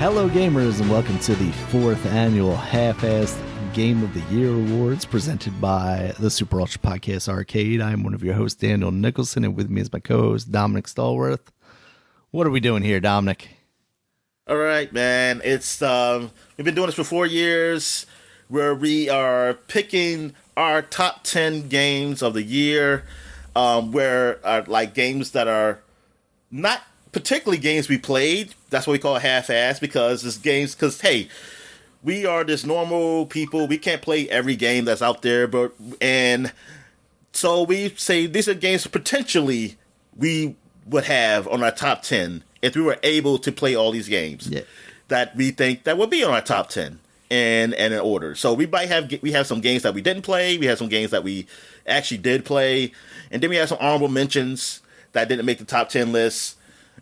Hello gamers and welcome to the 4th annual Half-Assed Game of the Year Awards presented by the Super Ultra Podcast Arcade. I'm one of your hosts, Daniel Nicholson, and with me is my co-host, Dominic Stallworth. What are we doing here, Dominic? All right, man. It's we've been doing this for 4 years where we are picking our top 10 games of the year, where are like games that are not particularly games we played. That's what we call half-assed, because it's games, because hey, we are just normal people. We can't play every game that's out there, and so we say these are games potentially we would have on our top 10 if we were able to play all these games that we think that would be on our top 10 and in order. So we have some games that we didn't play. We have some games that we actually did play, and then we have some honorable mentions that didn't make the top 10 lists.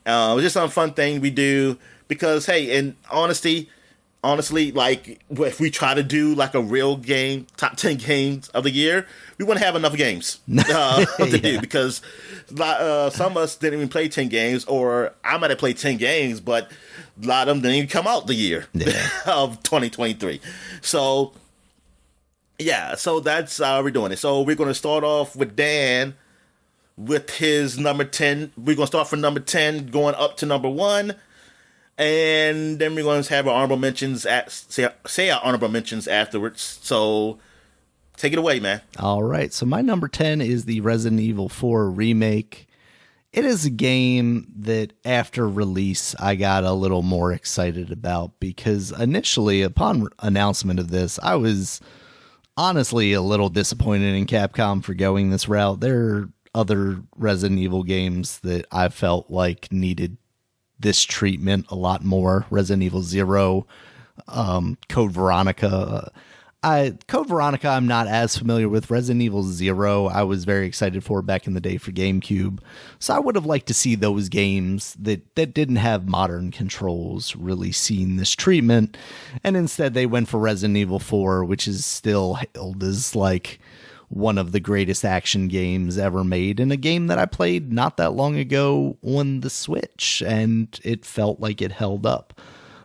It's just some fun thing we do because, hey, and honestly, like if we try to do like a real game, top 10 games of the year, we wouldn't have enough games to do, because some of us didn't even play 10 games, or I might have played 10 games, but a lot of them didn't even come out the year of 2023. So, yeah, so that's how we're doing it. So we're going to start off with Dan with his number 10. We're going to start from number 10 going up to number 1. And then we're going to have our honorable mentions, say our honorable mentions afterwards. So take it away, man. All right. So my number 10 is the Resident Evil 4 remake. It is a game that after release, I got a little more excited about, because initially upon announcement of this, I was honestly a little disappointed in Capcom for going this route. There are other Resident Evil games that I felt like needed this treatment a lot more. Resident Evil 0, Code Veronica. Code Veronica I'm not as familiar with. Resident Evil 0 I was very excited for back in the day for GameCube. So I would have liked to see those games that didn't have modern controls really seen this treatment. And instead they went for Resident Evil 4, which is still hailed as like one of the greatest action games ever made, and a game that I played not that long ago on the Switch, and it felt like it held up.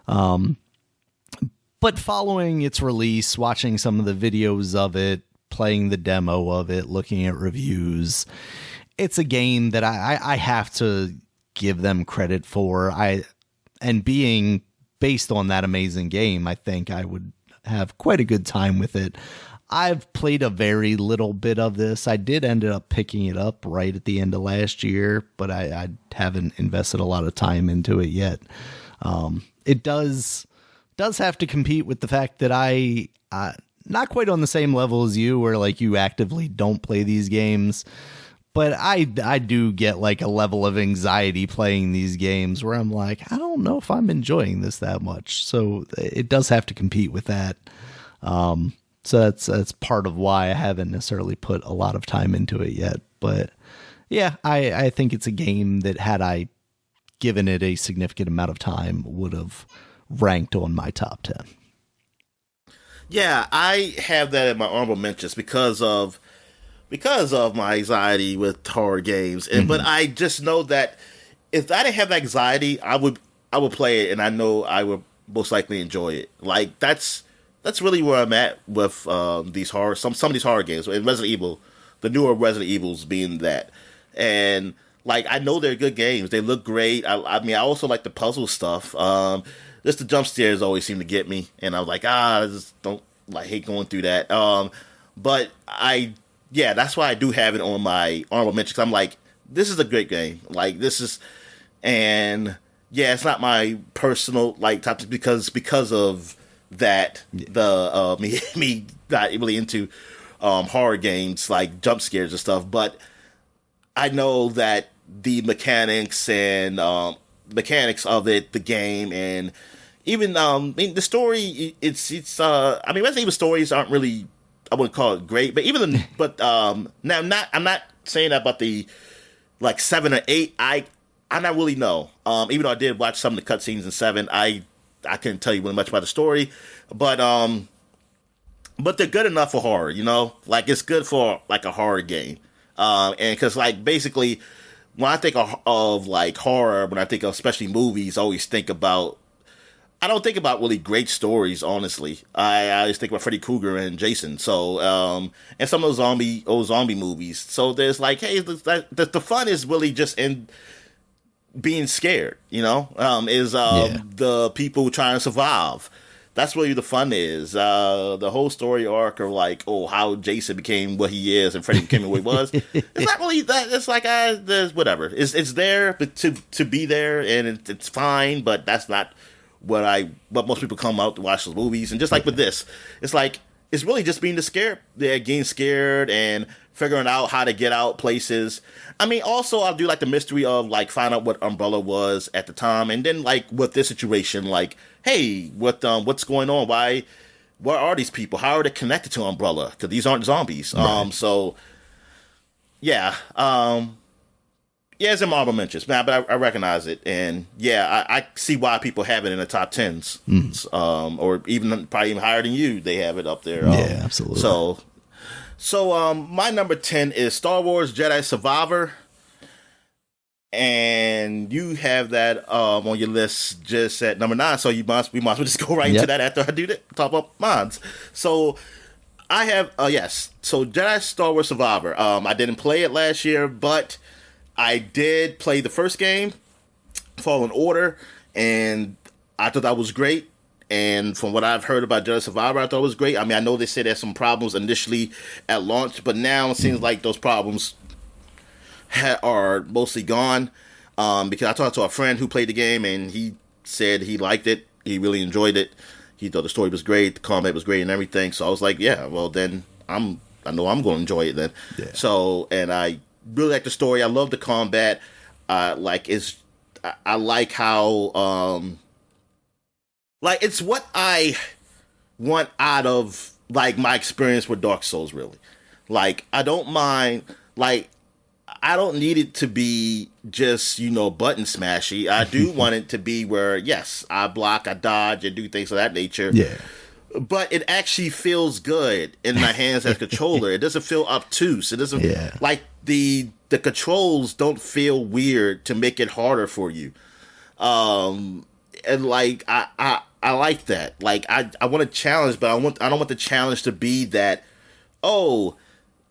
But following its release, watching some of the videos of it, playing the demo of it, looking at reviews, it's a game that I have to give them credit for. And being based on that amazing game, I think I would have quite a good time with it. I've played a very little bit of this. I did end up picking it up right at the end of last year, but I haven't invested a lot of time into it yet. It does have to compete with the fact that I not quite on the same level as you, where like you actively don't play these games, but I do get like a level of anxiety playing these games where I'm like, I don't know if I'm enjoying this that much. So it does have to compete with that. So that's part of why I haven't necessarily put a lot of time into it yet. But yeah, I think it's a game that, had I given it a significant amount of time, would have ranked on my top 10. Yeah, I have that in my honorable mentions because of my anxiety with horror games. And but I just know that if I didn't have that anxiety, I would play it, and I know I would most likely enjoy it. Like that's really where I'm at with these horror, some of these horror games. And Resident Evil, the newer Resident Evils being that. And like, I know they're good games. They look great. I mean, I also like the puzzle stuff. Just the jump scares always seem to get me. And I was like, I just don't hate going through that. But that's why I do have it on my honorable mention. 'Cause I'm like, this is a great game. Like and yeah, it's not my personal top because of that me not really into horror games like jump scares and stuff, but I know that the mechanics of it, the game, and even the story, it's I mean, Resident Evil stories aren't really, I wouldn't call it great, but now I'm not saying that about the 7 or 8. I not really know. Even though I did watch some of the cutscenes in 7, I couldn't tell you really much about the story, but they're good enough for horror, you know? Like, it's good for a horror game. And because basically when I think of horror, when I think of especially movies, I always think about I don't think about really great stories, honestly. I always think about Freddy Krueger and Jason. So, and some of those zombie movies. So there's like, hey, the fun is really just in being scared, the people trying to survive. That's really the fun is. The whole story arc of like, how Jason became what he is and Freddy became what he was. It's not really that. It's like, there's whatever. It's there to be there, and it's fine. But that's not what most people come out to watch those movies. And just like with this, it's like it's really just being getting scared and figuring out how to get out places. I mean, also I'll do like the mystery of like find out what Umbrella was at the time, and then like with this situation, like, hey, what's going on? Where are these people? How are they connected to Umbrella? Because these aren't zombies. Right. So yeah, it's in Marvel mentions, man, but I recognize it, and yeah, I see why people have it in the top 10s, or even probably even higher than you. They have it up there. Yeah, absolutely. So my number 10 is Star Wars Jedi Survivor, and you have that on your list just at number 9. So we might as well just go right into that after I do that. Top up mine. So I have So Jedi Star Wars Survivor. I didn't play it last year, but I did play the first game, Fallen Order, and I thought that was great. And from what I've heard about Jedi Survivor, I thought it was great. I mean, I know they said there's some problems initially at launch, but now it seems like those problems are mostly gone. Because I talked to a friend who played the game, and he said he liked it. He really enjoyed it. He thought the story was great, the combat was great, and everything. So I was like, yeah, well then I know I'm going to enjoy it then. Yeah. So, and I really like the story. I love the combat. I like how like it's what I want out of like my experience with Dark Souls, really. Like I don't mind, like I don't need it to be just, button smashy. I do want it to be where, yes, I block, I dodge, and do things of that nature. Yeah. But it actually feels good in my hands as a controller. It doesn't feel obtuse. It doesn't like the controls don't feel weird to make it harder for you. And like I like that. Like I want a challenge, but I don't want the challenge to be that,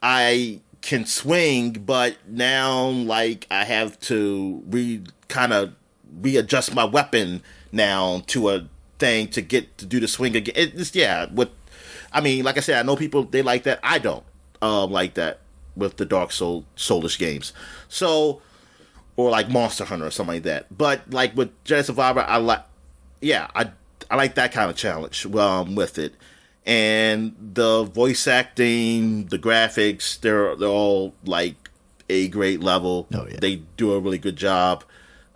I can swing, but now like I have to readjust my weapon now to a thing to get to do the swing again. Like I said, I know people they like that. I don't like that with the Dark Soulish games. So, or like Monster Hunter or something like that. But like with Jedi Survivor, I like that kind of challenge with it. And the voice acting, the graphics, they're all like a great level. Oh, yeah. They do a really good job.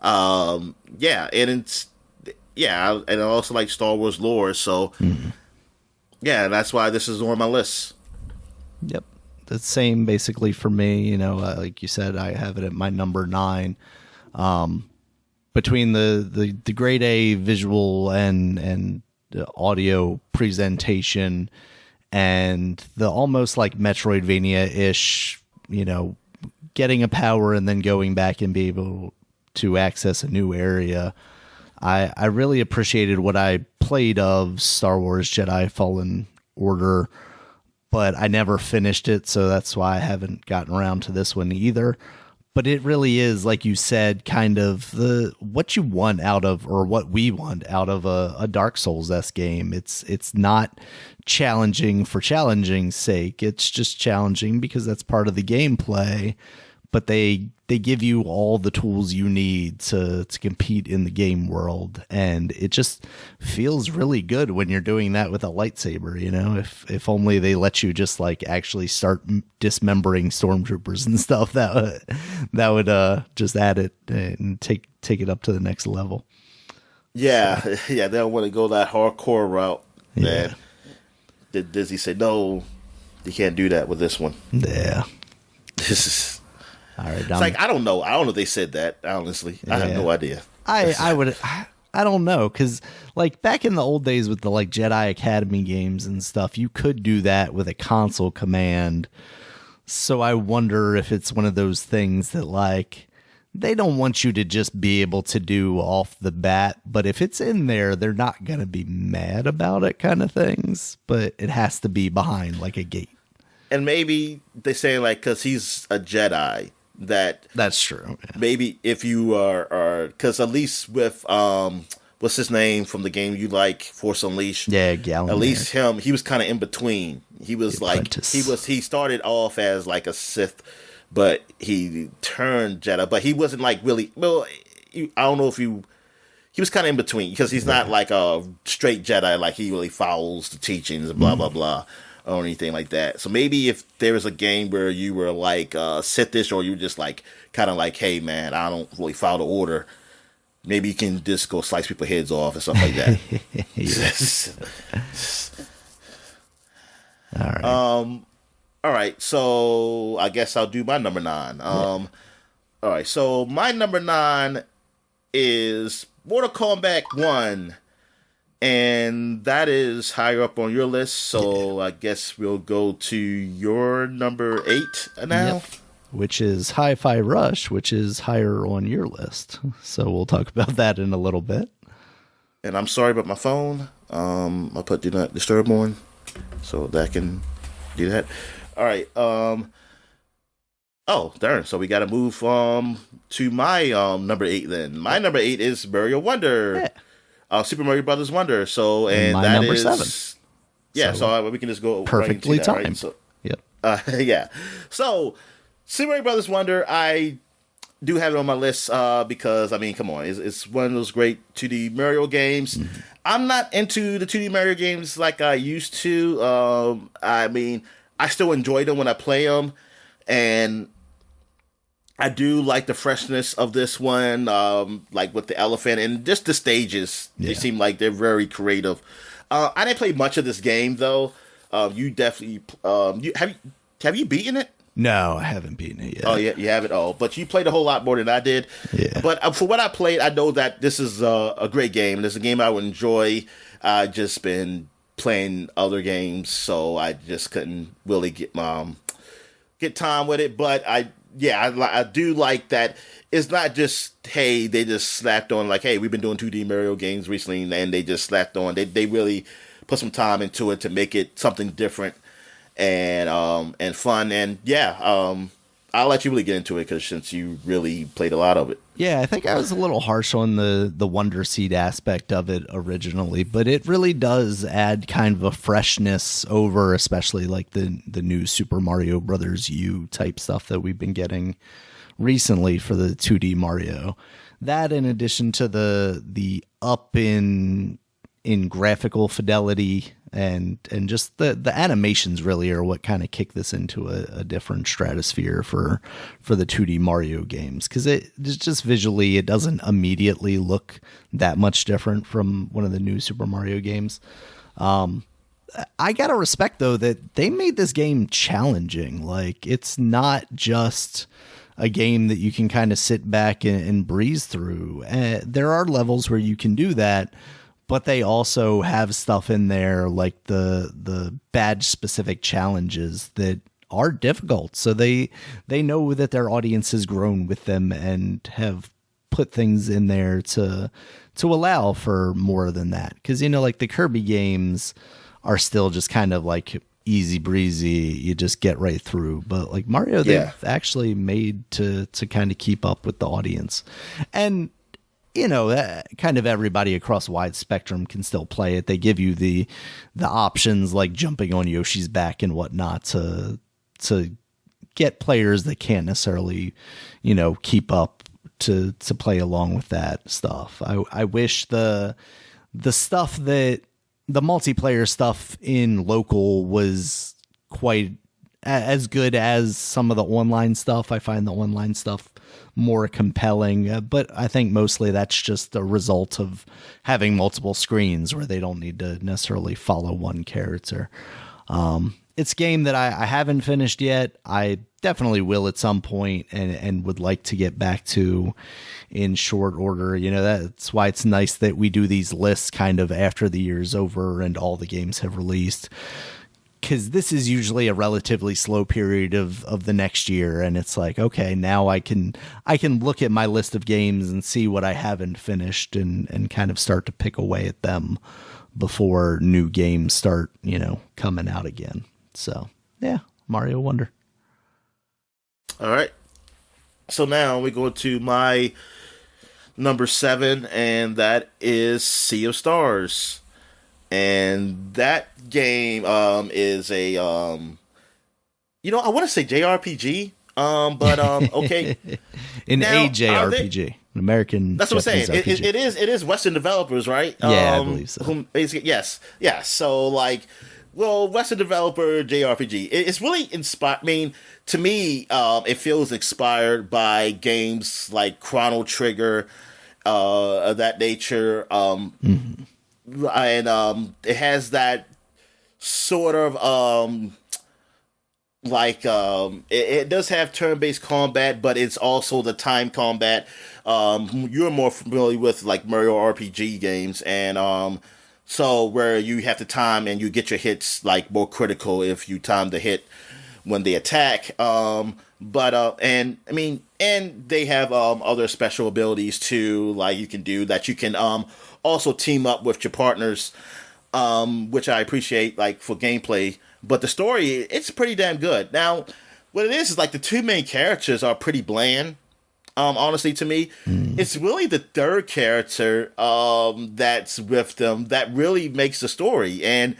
And I also like Star Wars lore, so that's why this is on my list. Yep, the same basically for me. Like you said, I have it at my number 9. Between the grade A visual and the audio presentation and the almost like Metroidvania-ish, getting a power and then going back and be able to access a new area. I really appreciated what I played of Star Wars Jedi Fallen Order, but I never finished it, so that's why I haven't gotten around to this one either. But it really is, like you said, kind of what you want out of, or what we want out of a Dark Souls-esque game. It's not challenging for challenging's sake. It's just challenging because that's part of the gameplay. But they give you all the tools you need to compete in the game world, and it just feels really good when you're doing that with a lightsaber. If only they let you just like actually start dismembering stormtroopers and stuff, that would just add it and take it up to the next level. Yeah, they don't want to go that hardcore route. Man. Yeah. Disney said no, you can't do that with this one. Yeah, this is. All right, it's like I don't know if they said that. Honestly, I have no idea. I don't know, because like back in the old days with the like Jedi Academy games and stuff, you could do that with a console command. So I wonder if it's one of those things that like they don't want you to just be able to do off the bat, but if it's in there, they're not going to be mad about it kind of things, but it has to be behind like a gate. And maybe they say like, cause he's a Jedi, that's true. Yeah. Maybe if you are, cause at least with, what's his name from the game you like, Force Unleashed? Yeah, Gallon. At least him, he was kind of in between. He was he started off as like a Sith, but he turned Jedi. But he wasn't like really. Well, I don't know if he was kind of in between because he's not like a straight Jedi. Like he really follows the teachings and blah blah blah or anything like that. So maybe if there was a game where you were like Sithish or you were just like kind of like, hey man, I don't really follow the order. Maybe you can just go slice people's heads off and stuff like that. All right. All right. So I guess I'll do my number 9. All right. So my number 9 is Mortal Kombat 1, and that is higher up on your list. So I guess we'll go to your number 8 now. Yep. Which is Hi-Fi Rush, which is higher on your list. So we'll talk about that in a little bit. And I'm sorry about my phone. I'll put Do Not Disturb on so that I can do that. All right. Oh, darn. So we got to move to my number 8 then. My number 8 is Mario Wonder. Yeah. Super Mario Brothers Wonder. So, and my that number is 7. Yeah, so we can just go perfectly right into that, timed. Right? So, yep. Yeah. So, Super Mario Brothers Wonder, I do have it on my list because, I mean, come on. It's one of those great 2D Mario games. Mm-hmm. I'm not into the 2D Mario games like I used to. I mean, I still enjoy them when I play them. And I do like the freshness of this one, like with the elephant and just the stages. Yeah. They seem like they're very creative. I didn't play much of this game, though. You definitely... have you beaten it? No, I haven't beaten it yet. Oh, yeah, you have it all. But you played a whole lot more than I did. Yeah. But for what I played, I know that this is a great game. This is a game I would enjoy. I just been playing other games, so I just couldn't really get time with it. But I do like that. It's not just, hey, they just slapped on, like, hey, we've been doing 2D Mario games recently, and they just slapped on. They really put some time into it to make it something different and fun. And I'll let you really get into it because since you really played a lot of it. Yeah, I think I was a little harsh on the Wonder Seed aspect of it originally, but it really does add kind of a freshness over, especially like the new Super Mario Brothers U type stuff that we've been getting recently for the 2D Mario. That, in addition to the up in graphical fidelity and just the animations really are what kind of kick this into a different stratosphere for the 2D Mario games, because it's just visually it doesn't immediately look that much different from one of the new Super Mario games. I gotta respect though that they made this game challenging. Like, it's not just a game that you can kind of sit back and breeze through. There are levels where you can do that, but they also have stuff in there like the badge specific challenges that are difficult. So they know that their audience has grown with them and have put things in there to allow for more than that. Because, like the Kirby games are still just kind of like easy breezy. You just get right through. But like Mario, they've actually made to kind of keep up with the audience. And kind of everybody across a wide spectrum can still play it. They give you the options like jumping on Yoshi's back and whatnot to get players that can't necessarily, keep up to play along with that stuff. I wish the stuff that the multiplayer stuff in local was quite as good as some of the online stuff. I find the online stuff more compelling, but I think mostly that's just a result of having multiple screens where they don't need to necessarily follow one character. It's a game that I haven't finished yet. I definitely will at some point and would like to get back to in short order. That's why it's nice that we do these lists kind of after the year's over and all the games have released. because this is usually a relatively slow period of the next year, and it's like, okay, now I can look at my list of games and see what I haven't finished and kind of start to pick away at them before new games start, coming out again. So yeah, Mario Wonder. All right. So now we go to my number 7, and that is Sea of Stars. And that game is a I want to say JRPG, but okay. A JRPG, an American. That's what I'm saying. It is Western developers, right? Yeah, I believe so. Whom basically, yes. So Western developer JRPG. It's really inspired. I mean, to me, it feels inspired by games like Chrono Trigger, of that nature. And it has that sort of it does have turn-based combat, but it's also the time combat. You're more familiar with like Mario RPG games, and so where you have to time and you get your hits like more critical if you time the hit when they attack. And they have other special abilities too, like you can do that. You can also team up with your partners, which I appreciate, like for gameplay. But the story, it's pretty damn good. Now, what it is like the two main characters are pretty bland. Honestly, to me, it's really the third character that's with them that really makes the story. And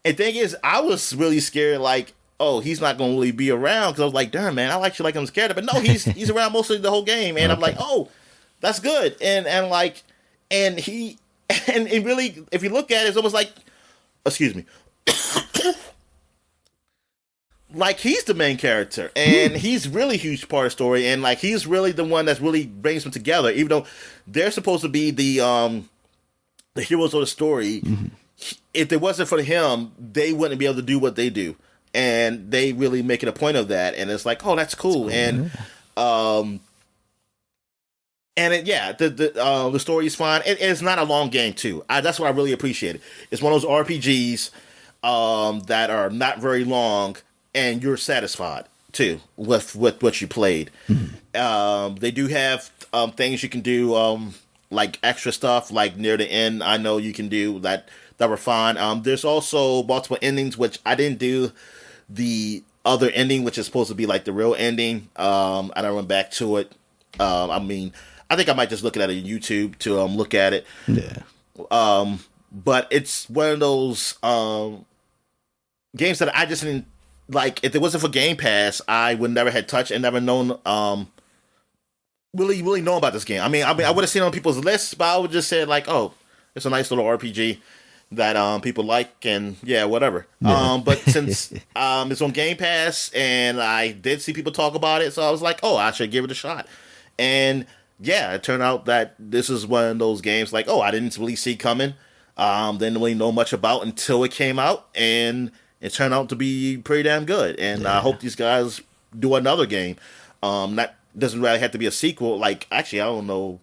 the thing is, I was really scared, like, oh, he's not going to really be around, because I was like, damn, man, I like you like I'm scared of, but no, he's around most of the whole game, and I'm like, oh, that's good, and he really, if you look at it, it's almost like, excuse me, like he's the main character, and he's really a huge part of the story, and like he's really the one that's really brings them together, even though they're supposed to be the heroes of the story. If it wasn't for him, they wouldn't be able to do what they do. And they really make it a point of that, and it's like, oh, that's cool. And the story is fine. It's not a long game too. That's what I really appreciate. It's one of those RPGs that are not very long, and you're satisfied too with what you played. They do have things you can do, like extra stuff, like near the end. I know you can do that were fine. There's also multiple endings, which I didn't do. The other ending, which is supposed to be like the real ending, and I went back to it. I think I might just look at it on YouTube to look at it. Yeah. But it's one of those games that I just didn't like. If it wasn't for Game Pass, I would never had touched and never known really know about this game. I would have seen it on people's lists, but I would just say like, oh, it's a nice little RPG that people like, and yeah, whatever. Yeah. But since it's on Game Pass, and I did see people talk about it, so I was like, oh, I should give it a shot. And yeah, it turned out that this is one of those games like, oh, I didn't really see coming. Didn't really know much about until it came out, and it turned out to be pretty damn good. And I hope these guys do another game. That doesn't really have to be a sequel. Like, actually, I don't know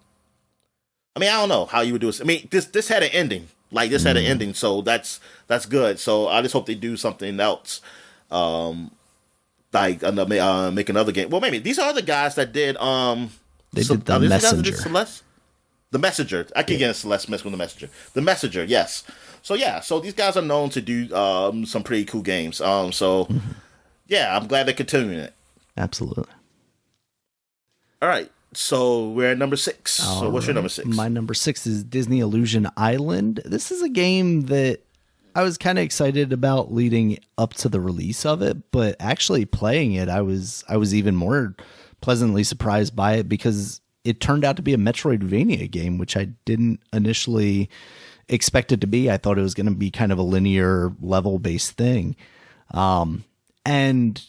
how you would do it. This had an ending. Like, this had an ending, so that's good. So I just hope they do something else, make another game. Well, maybe these are the guys that did. They did the Messenger. The Messenger. I keep getting Celeste mixed with the Messenger. The Messenger, yes. So yeah, so these guys are known to do some pretty cool games. Yeah, I'm glad they're continuing it. Absolutely. All right. So we're at number 6. So what's your number 6? My number 6 is Disney Illusion Island. This is a game that I was kind of excited about leading up to the release of it, but actually playing it, I was even more pleasantly surprised by it because it turned out to be a Metroidvania game, which I didn't initially expect it to be. I thought it was going to be kind of a linear level-based thing. And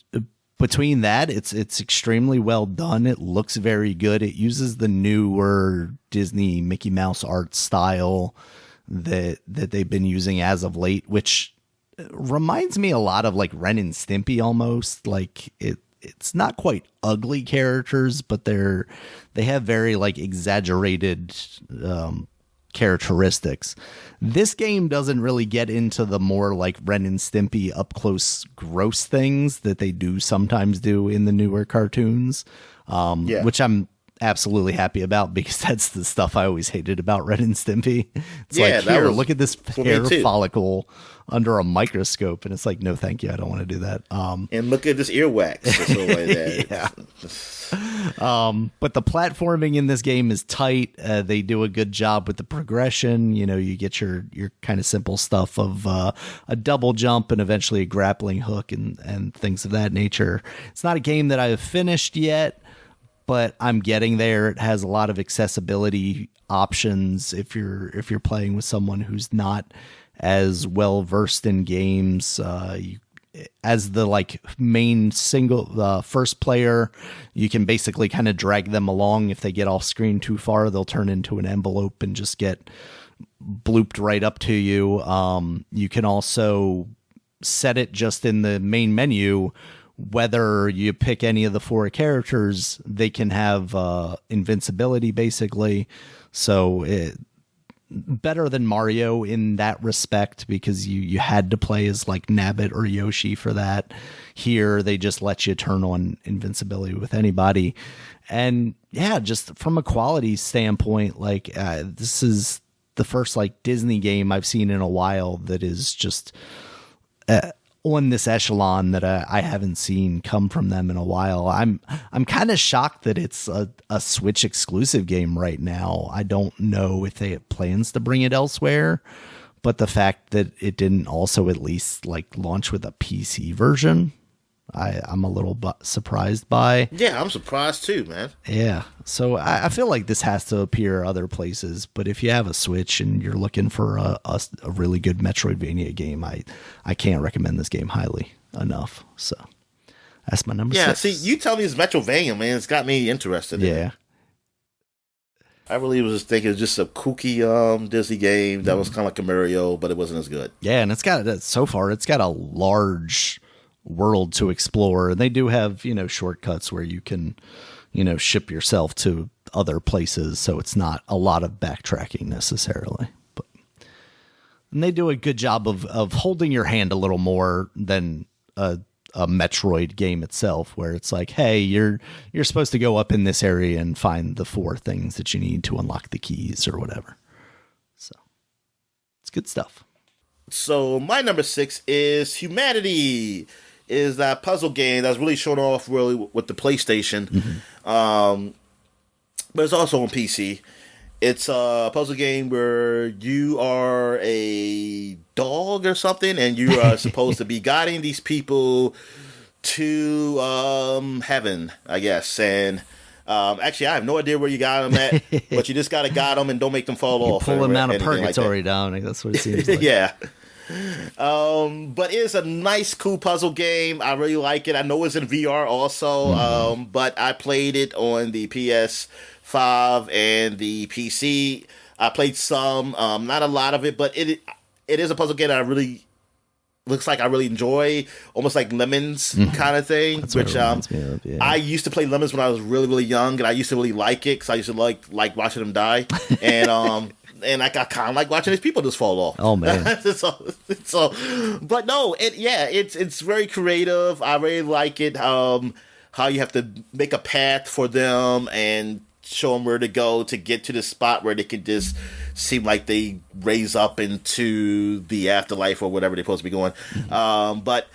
between that, it's extremely well done. It looks very good. It uses the newer Disney Mickey Mouse art style that they've been using as of late, which reminds me a lot of like Ren and Stimpy almost. Like it's not quite ugly characters, but they have very like exaggerated characteristics. This game doesn't really get into the more like Ren and Stimpy up close gross things that they do sometimes do in the newer cartoons, which I'm absolutely happy about, because that's the stuff I always hated about Ren and Stimpy. It's like, here, look at this hair follicle under a microscope, and it's like, no thank you, I don't want to do that. And look at this earwax. Yeah. But the platforming in this game is tight. They do a good job with the progression. You know, you get your kind of simple stuff of a double jump and eventually a grappling hook and things of that nature. It's not a game that I have finished yet, but I'm getting there. It has a lot of accessibility options if you're playing with someone who's not as well versed in games. As the like main single first player, you can basically kind of drag them along. If they get off screen too far, they'll turn into an envelope and just get blooped right up to you. You can also set it just in the main menu. Whether you pick any of the 4 characters, they can have invincibility, basically. So better than Mario in that respect, because you had to play as like Nabbit or Yoshi for that. Here, they just let you turn on invincibility with anybody. And yeah, just from a quality standpoint, like this is the first like Disney game I've seen in a while that is just on this echelon that I haven't seen come from them in a while. I'm kind of shocked that it's a Switch exclusive game right now. I don't know if they have plans to bring it elsewhere, but the fact that it didn't also at least like launch with a PC version, I'm a little surprised by. Yeah, I'm surprised too, man. Yeah, so I feel like this has to appear other places, but if you have a Switch and you're looking for a really good Metroidvania game, I can't recommend this game highly enough. So that's my number 6. Yeah, see, you tell me it's Metroidvania, man. It's got me interested in it. I really was just thinking it was just a kooky Disney game that was kind of like a Mario, but it wasn't as good. Yeah, and it's got a large world to explore, and they do have shortcuts where you can ship yourself to other places, so it's not a lot of backtracking necessarily, and they do a good job of holding your hand a little more than a Metroid game itself, where it's like, hey, you're supposed to go up in this area and find the 4 things that you need to unlock the keys or whatever. So it's good stuff. So my number 6 is Humanity. Is that puzzle game that's really shown off really with the PlayStation, but it's also on PC. It's a puzzle game where you are a dog or something, and you are supposed to be guiding these people to heaven, I guess. And actually, I have no idea where you got them at, but you just got to guide them and don't make them fall off. Pull them out of purgatory, like Dominic. That's what it seems like. Yeah. But it's a nice, cool puzzle game. I really like it. I know it's in VR also, but I played it on the PS5 and the PC. I played some, not a lot of it, but it is a puzzle game that I really enjoy, almost like Lemons kind of thing. That's which I used to play Lemons when I was really, really young, and I used to really like it because I used to like watching them die, and and I kind of like watching these people just fall off. Oh man! so, but no, it's very creative. I really like it. How you have to make a path for them and show them where to go to get to the spot where they can just seem like they raise up into the afterlife or whatever they're supposed to be going. But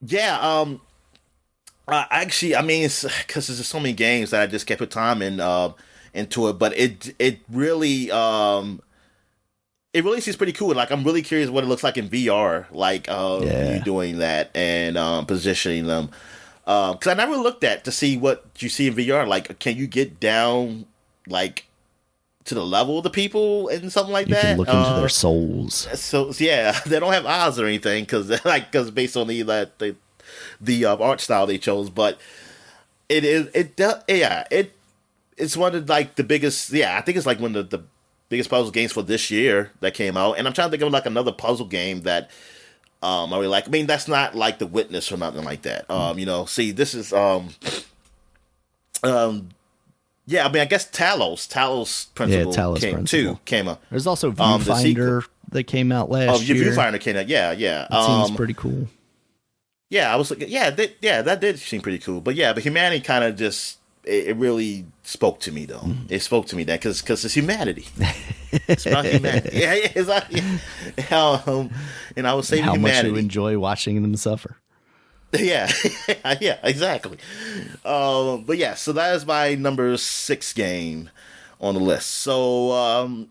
yeah, actually, I mean, it's because there's just so many games that I just can't put time into it, but it really seems pretty cool. Like, I'm really curious what it looks like in VR, like you doing that and positioning them. Because I never looked at to see what you see in VR. Like, can you get down like to the level of the people and something like that? You can look into their souls. So yeah, they don't have eyes or anything because based on the art style they chose, but it's one of like the biggest. Yeah, I think it's like one of the biggest puzzle games for this year that came out. And I'm trying to think of like another puzzle game that I really like. I mean, that's not like The Witness or nothing like that. See, this is Yeah, I mean, I guess Talos Principle Talos Principle came up. There's also The Viewfinder that came out last year. Viewfinder came out. Yeah. It seems pretty cool. Yeah, I was like, that did seem pretty cool. But humanity kind of just it really spoke to me though. Mm. It spoke to me that because it's humanity. It's about humanity. Yeah, it's like, and I was saying how humanity. much you enjoy watching them suffer. Yeah, yeah, exactly. But yeah, so that is my number 6 game on the list. So, all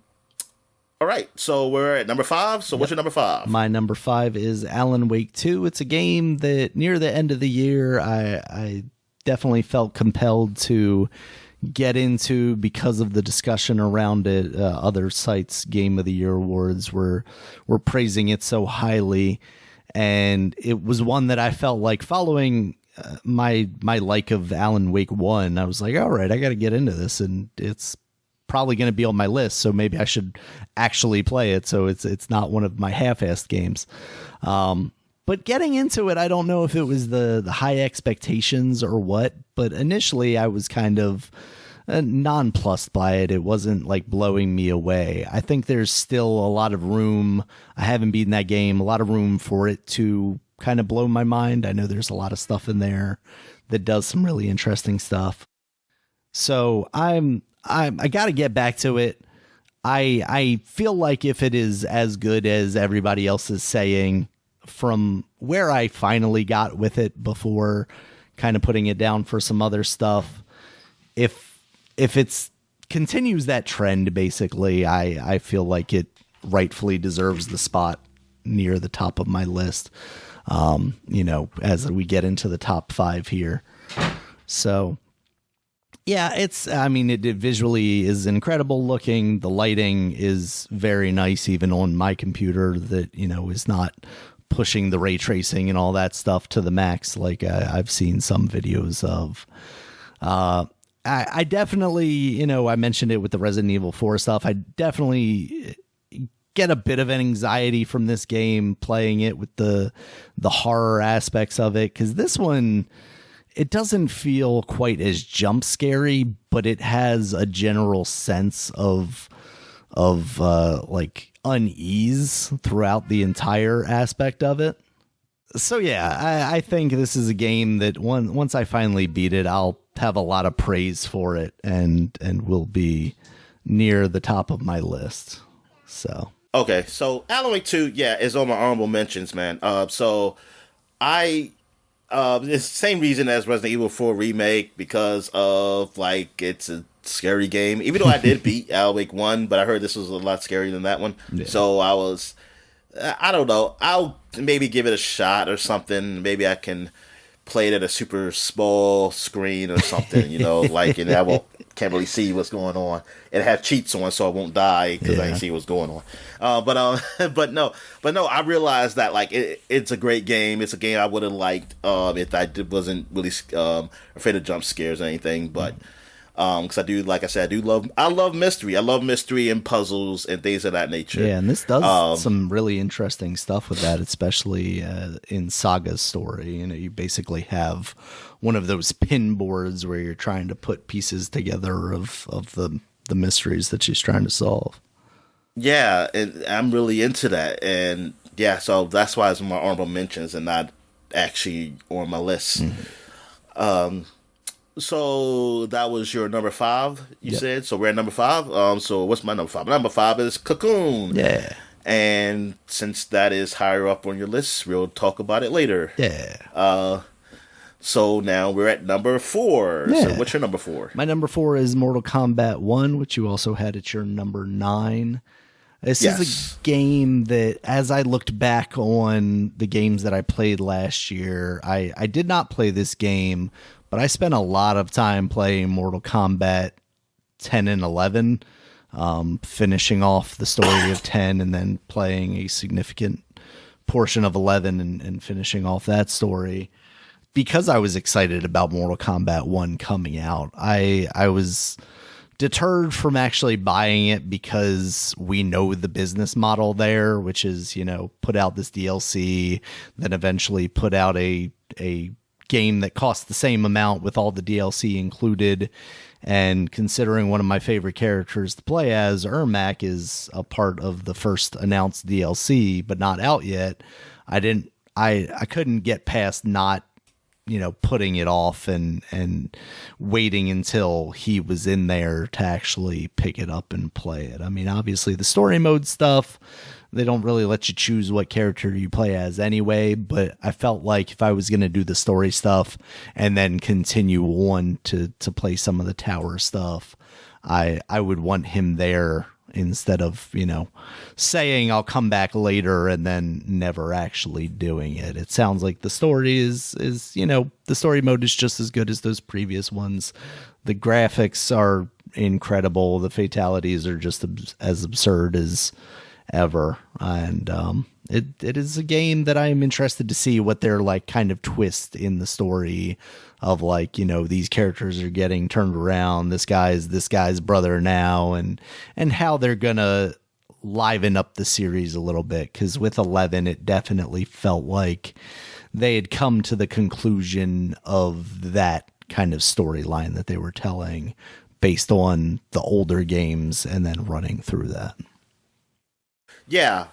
right, so we're at number 5. So, What's your number 5? My number 5 is Alan Wake 2. It's a game that near the end of the year, I definitely felt compelled to get into because of the discussion around it. Other sites' Game of the Year awards were praising it so highly. And it was one that I felt like following my like of Alan Wake 1. I was like, all right, I got to get into this, and it's probably going to be on my list, so maybe I should actually play it. So it's not one of my half-assed games. But getting into it, I don't know if it was the high expectations or what, but initially I was kind of nonplussed by it. It wasn't like blowing me away. I think there's still a lot of room. I haven't beaten that game, a lot of room for it to kind of blow my mind. I know there's a lot of stuff in there that does some really interesting stuff. So I got to get back to it. I feel like if it is as good as everybody else is saying, from where I finally got with it before kind of putting it down for some other stuff, if it's continues that trend, basically, I feel like it rightfully deserves the spot near the top of my list, as we get into the top 5 here. So, yeah, it visually is incredible looking. The lighting is very nice, even on my computer that, is not pushing the ray tracing and all that stuff to the max like I've seen some videos of. I definitely, I mentioned it with the Resident Evil 4 stuff. I definitely get a bit of an anxiety from this game playing it with the horror aspects of it, because this one, it doesn't feel quite as jump scary, but it has a general sense of like unease throughout the entire aspect of it. So yeah, I think this is a game that once I finally beat it, I'll have a lot of praise for it and will be near the top of my list. So okay, so Alan Wake 2, is on my honorable mentions, man. So I it's the same reason as Resident Evil 4 remake, because of like it's a scary game. Even though I did beat Alan Wake 1, but I heard this was a lot scarier than that one. Yeah. So I don't know. I'll maybe give it a shot or something. Maybe I can play it at a super small screen or something, like, and I can't really see what's going on. It have cheats on, so I won't die because I ain't see what's going on. But no, I realized that like it's a great game. It's a game I would have liked if I wasn't really afraid of jump scares or anything. But because I do, like I said, I love mystery. I love mystery and puzzles and things of that nature. Yeah, and this does some really interesting stuff with that, especially in Saga's story. You basically have one of those pin boards where you're trying to put pieces together of the mysteries that she's trying to solve. Yeah, and I'm really into that. And yeah, so that's why it's my honorable mentions and not actually on my list. Mm-hmm. So that was your number 5, you said? So we're at number 5. So what's my number 5? Number 5 is Cocoon. Yeah. And since that is higher up on your list, we'll talk about it later. Yeah. So now we're at number 4. Yeah. So what's your number 4? My number 4 is Mortal Kombat 1, which you also had at your number 9. This is a game that, as I looked back on the games that I played last year, I did not play this game, but I spent a lot of time playing Mortal Kombat 10 and 11, finishing off the story of 10 and then playing a significant portion of 11 and finishing off that story. Because I was excited about Mortal Kombat 1 coming out, I was deterred from actually buying it because we know the business model there, which is, put out this DLC, then eventually put out a game that cost the same amount with all the DLC included. And considering one of my favorite characters to play as, Ermac, is a part of the first announced DLC, but not out yet, I couldn't get past not, putting it off and waiting until he was in there to actually pick it up and play it. I mean, obviously the story mode stuff, they don't really let you choose what character you play as anyway, but I felt like if I was going to do the story stuff and then continue on to play some of the tower stuff, I would want him there instead of, saying I'll come back later and then never actually doing it. It sounds like the story is the story mode is just as good as those previous ones. The graphics are incredible. The fatalities are just as absurd as ever. And it is a game that I'm interested to see what their like kind of twist in the story of like, these characters are getting turned around. This guy is this guy's brother now, and how they're gonna liven up the series a little bit. Because with 11, it definitely felt like they had come to the conclusion of that kind of storyline that they were telling based on the older games and then running through that. Yeah.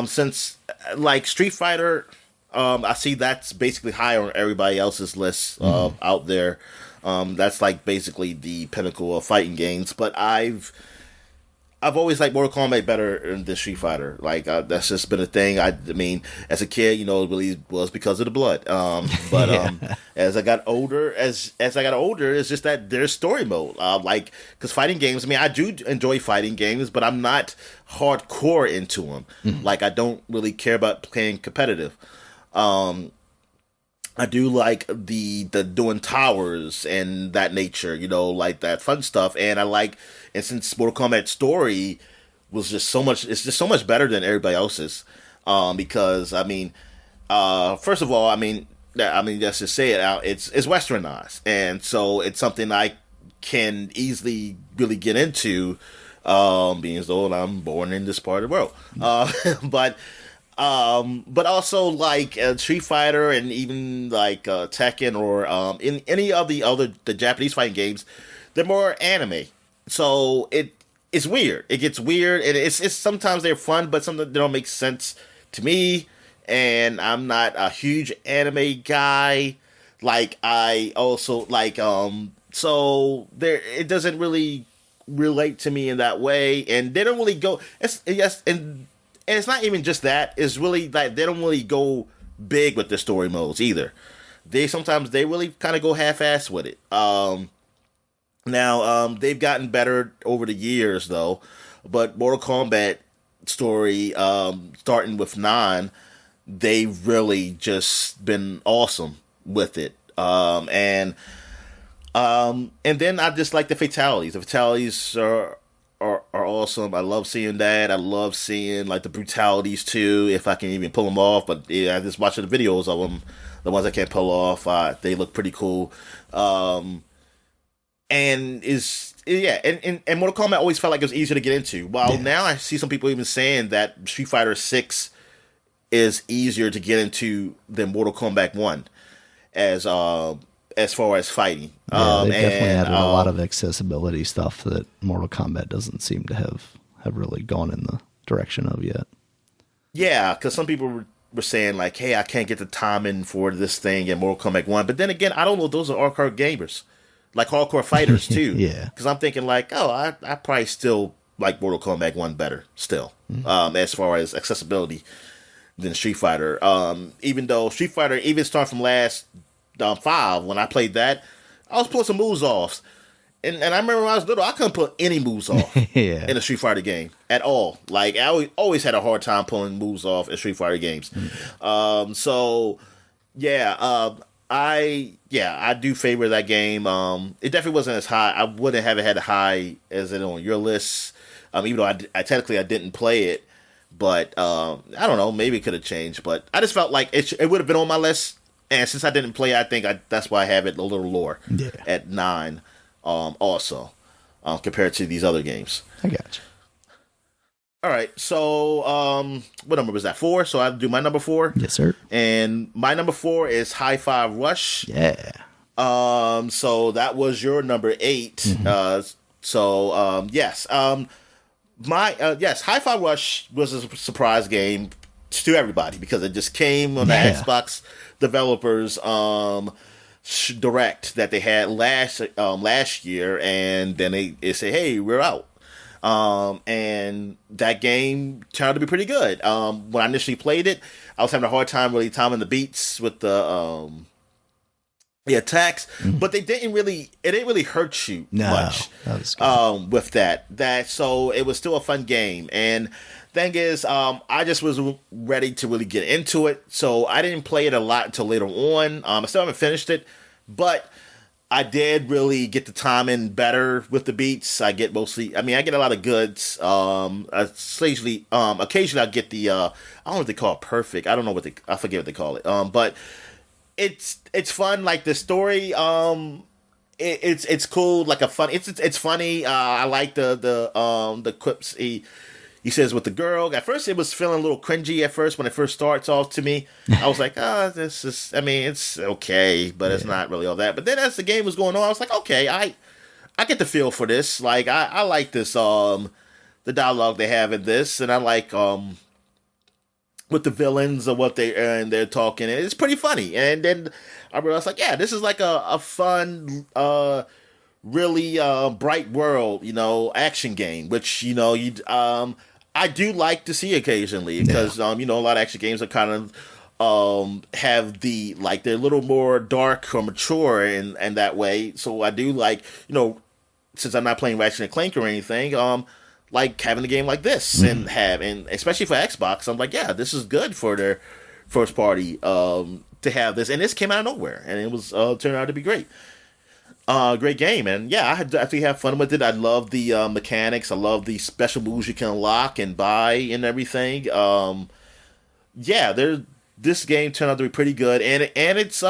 Since like Street Fighter, I see that's basically high on everybody else's list out there. That's like basically the pinnacle of fighting games. But I've always liked Mortal Kombat better than Street Fighter. Like that's just been a thing. I mean, as a kid, it really was because of the blood. But yeah. As I got older, it's just that there's story mode. Like because fighting games. I mean, I do enjoy fighting games, but I'm not hardcore into them. Like I don't really care about playing competitive. I do like the doing towers and that nature, like that fun stuff. And since Mortal Kombat story was just so much, it's just so much better than everybody else's. Because I mean, first of all, let's just say it out. It's westernized, and so it's something I can easily really get into, being as though I'm born in this part of the world. But also like Street Fighter and even like Tekken or in any of the Japanese fighting games, they're more anime. So it's weird. It gets weird, and it's sometimes they're fun, but sometimes they don't make sense to me. And I'm not a huge anime guy. Like I also like so there it doesn't really relate to me in that way, and they don't really go. And it's not even just that. It's really like they don't really go big with the story modes either. They really kind of go half-assed with it. Now they've gotten better over the years though, but Mortal Kombat story, starting with 9, they've really just been awesome with it. And then I just like the fatalities. The fatalities are awesome. I love seeing that. I love seeing like the brutalities too, if I can even pull them off. But yeah, I just watching the videos of them. The ones I can't pull off, they look pretty cool. And Mortal Kombat always felt like it was easier to get into. While now I see some people even saying that Street Fighter 6 is easier to get into than Mortal Kombat 1 as far as fighting. They definitely added a lot of accessibility stuff that Mortal Kombat doesn't seem to have really gone in the direction of yet. Yeah, because some people were saying like, hey, I can't get the timing for this thing in Mortal Kombat 1. But then again, I don't know. Those are hardcore gamers. Like hardcore fighters too. Yeah. Because I'm thinking like, I probably still like Mortal Kombat 1 better still. As far as accessibility than Street Fighter. Even though Street Fighter, even starting from last 5, when I played that, I was pulling some moves off. And I remember when I was little, I couldn't put any moves off in a Street Fighter game at all. Like I always had a hard time pulling moves off in Street Fighter games. I do favor that game. It definitely wasn't as high. I wouldn't have it had high as it on your list. Even though I technically I didn't play it, but I don't know. Maybe it could have changed. But I just felt like it would have been on my list. And since I didn't play, I think that's why I have it a little lower at 9. Also, compared to these other games. I got you. All right. So, what number was that? 4. So I do my number 4. Yes, sir. And my number 4 is High Five Rush. Yeah. So that was your number 8. Mm-hmm. Yes. Yes, High Five Rush was a surprise game to everybody because it just came on the Xbox developers direct that they had last year, and then they say, "Hey, we're out." And that game turned out to be pretty good. When I initially played it, I was having a hard time really timing the beats with the attacks, but it didn't really hurt you much. That was good. With that, so it was still a fun game. And thing is, I just was ready to really get into it, so I didn't play it a lot until later on. I still haven't finished it, but I did really get the timing better with the beats. I get a lot of goods. Occasionally I get the I don't know what they call it, perfect. I don't know I forget what they call it. But it's fun. Like the story, it's cool. Like it's funny. I like the quips he says with the girl. At first, it was feeling a little cringy at first when it first starts off to me. I was like, this is, it's okay, but it's not really all that. But then as the game was going on, I was like, okay, I get the feel for this. Like, I like this, the dialogue they have in this, and I like, with the villains and what they're talking, and it's pretty funny. And then I realized, like, yeah, this is like a fun, really bright world, action game, which I do like to see occasionally because a lot of action games are kind of have they're a little more dark or mature and that way. So I do like, since I'm not playing Ratchet and Clank or anything, like having a game like this and especially for Xbox, I'm like, yeah, this is good for their first party to have this, and this came out of nowhere, and it was turned out to be great. Great game, and yeah, I actually have fun with it. I love the mechanics. I love the special moves you can unlock and buy and everything. This game turned out to be pretty good, and it's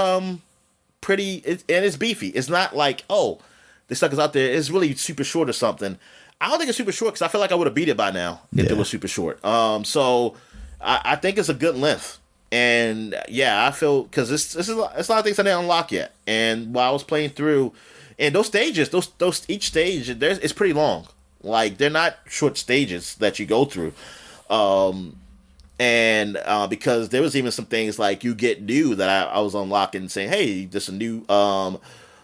it's beefy. It's not like, oh, this sucker's out there. It's really super short or something. I don't think it's super short because I feel like I would have beat it by now if it was super short. So I think it's a good length. And yeah, I feel because it's a lot of things I didn't unlock yet. And while I was playing through, and those stages, each stage, it's pretty long. Like they're not short stages that you go through. Because there was even some things like you get new that I was unlocking, saying, hey, there's a new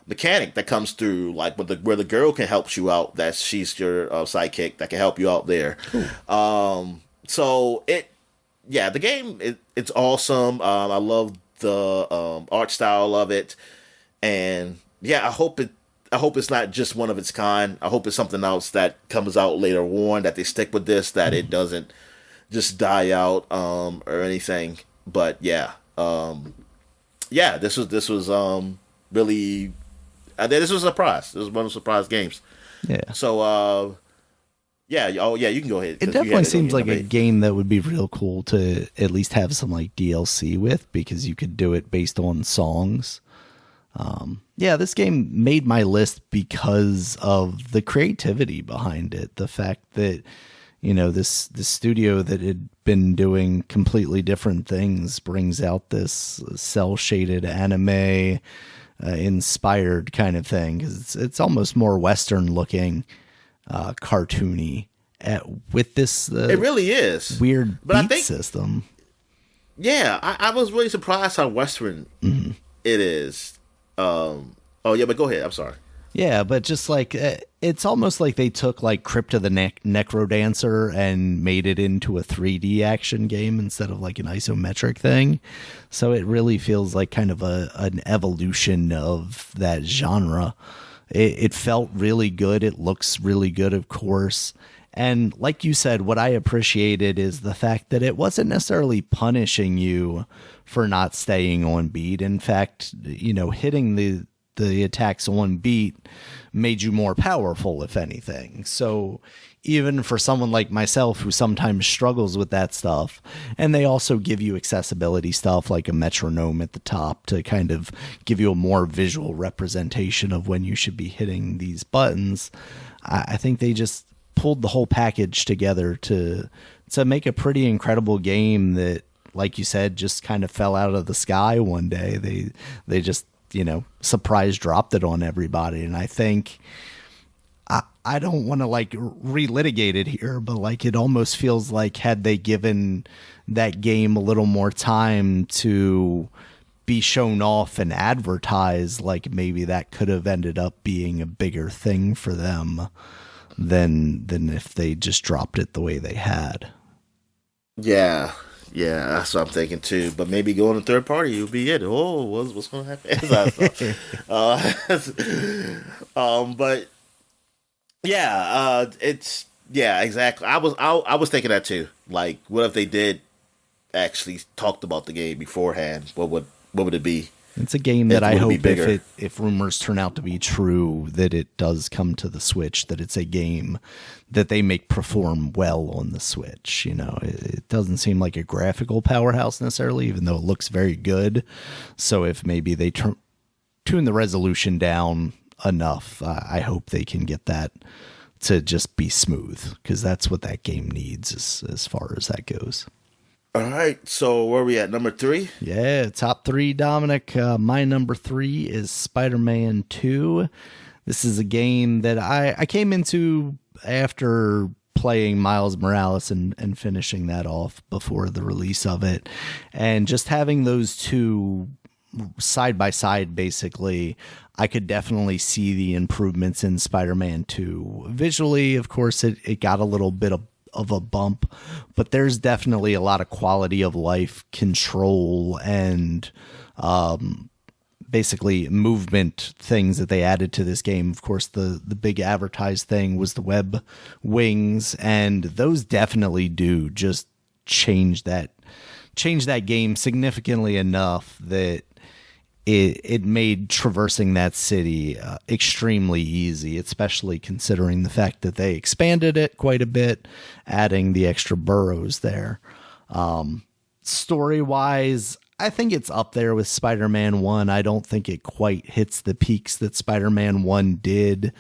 mechanic that comes through, like where the girl can help you out. That she's your sidekick that can help you out there. Cool. The game it's awesome. I love the art style of it, and yeah, I hope it's not just one of its kind. I hope it's something else that comes out later on, that they stick with this, that it doesn't just die out or anything. But this was really this was a surprise. This was one of the surprise games. Yeah. So you can go ahead. It definitely seems like a game that would be real cool to at least have some like DLC with, because you could do it based on songs. This game made my list because of the creativity behind it. The fact that, this studio that had been doing completely different things brings out this cell shaded anime inspired kind of thing. 'Cause it's almost more Western looking, cartoony with this. It really is weird beat system. Yeah, I was really surprised how Western it is. But go ahead. I'm sorry. Yeah, but just like it's almost like they took like Crypt of the Necrodancer and made it into a 3D action game instead of like an isometric thing. So it really feels like kind of an evolution of that genre. It felt really good. It looks really good, of course. And like you said, what I appreciated is the fact that it wasn't necessarily punishing you for not staying on beat. In fact, hitting the attacks on beat made you more powerful, if anything. So even for someone like myself who sometimes struggles with that stuff, and they also give you accessibility stuff like a metronome at the top to kind of give you a more visual representation of when you should be hitting these buttons, I think they just pulled the whole package together to make a pretty incredible game that, like you said, just kind of fell out of the sky one day. They just, surprise dropped it on everybody. And I think I don't want to like relitigate it here, but like it almost feels like had they given that game a little more time to be shown off and advertised, like maybe that could have ended up being a bigger thing for them than if they just dropped it the way they had. Yeah, that's what I'm thinking too. But maybe going to third party will be it. Oh, what's going to happen? But yeah, exactly. I was thinking that too. Like, what if they did actually talked about the game beforehand? What would it be? It's a game that I hope if rumors turn out to be true, that it does come to the Switch, that it's a game that they make perform well on the Switch. It doesn't seem like a graphical powerhouse necessarily, even though it looks very good. So if maybe they tune the resolution down enough, I hope they can get that to just be smooth, because that's what that game needs as far as that goes. All right, so where are we at? Number 3? Yeah, top 3, Dominic. My number 3 is Spider-Man 2. This is a game that I came into after playing Miles Morales and finishing that off before the release of it. And just having those two side by side, basically, I could definitely see the improvements in Spider-Man 2. Visually, of course, it got a little bit of a bump, but there's definitely a lot of quality of life control and basically movement things that they added to this game. Of course, the big advertised thing was the web wings, and those definitely do just change that game significantly enough that it made traversing that city extremely easy, especially considering the fact that they expanded it quite a bit, adding the extra boroughs there. Story-wise, I think it's up there with Spider-Man 1. I don't think it quite hits the peaks that Spider-Man 1 did.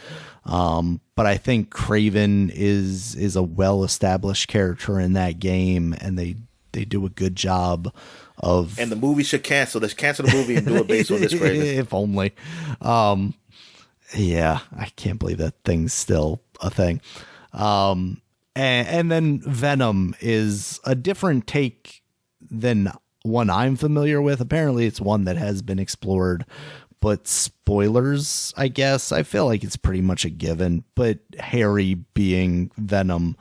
But I think Kraven is a well-established character in that game, and they do a good job of... And the movie should cancel. Let's cancel the movie and do it based on this Kraven. If only. Yeah, I can't believe that thing's still a thing. And then Venom is a different take than one I'm familiar with. Apparently it's one that has been explored, but spoilers, I guess. I feel like it's pretty much a given, but Harry being Venom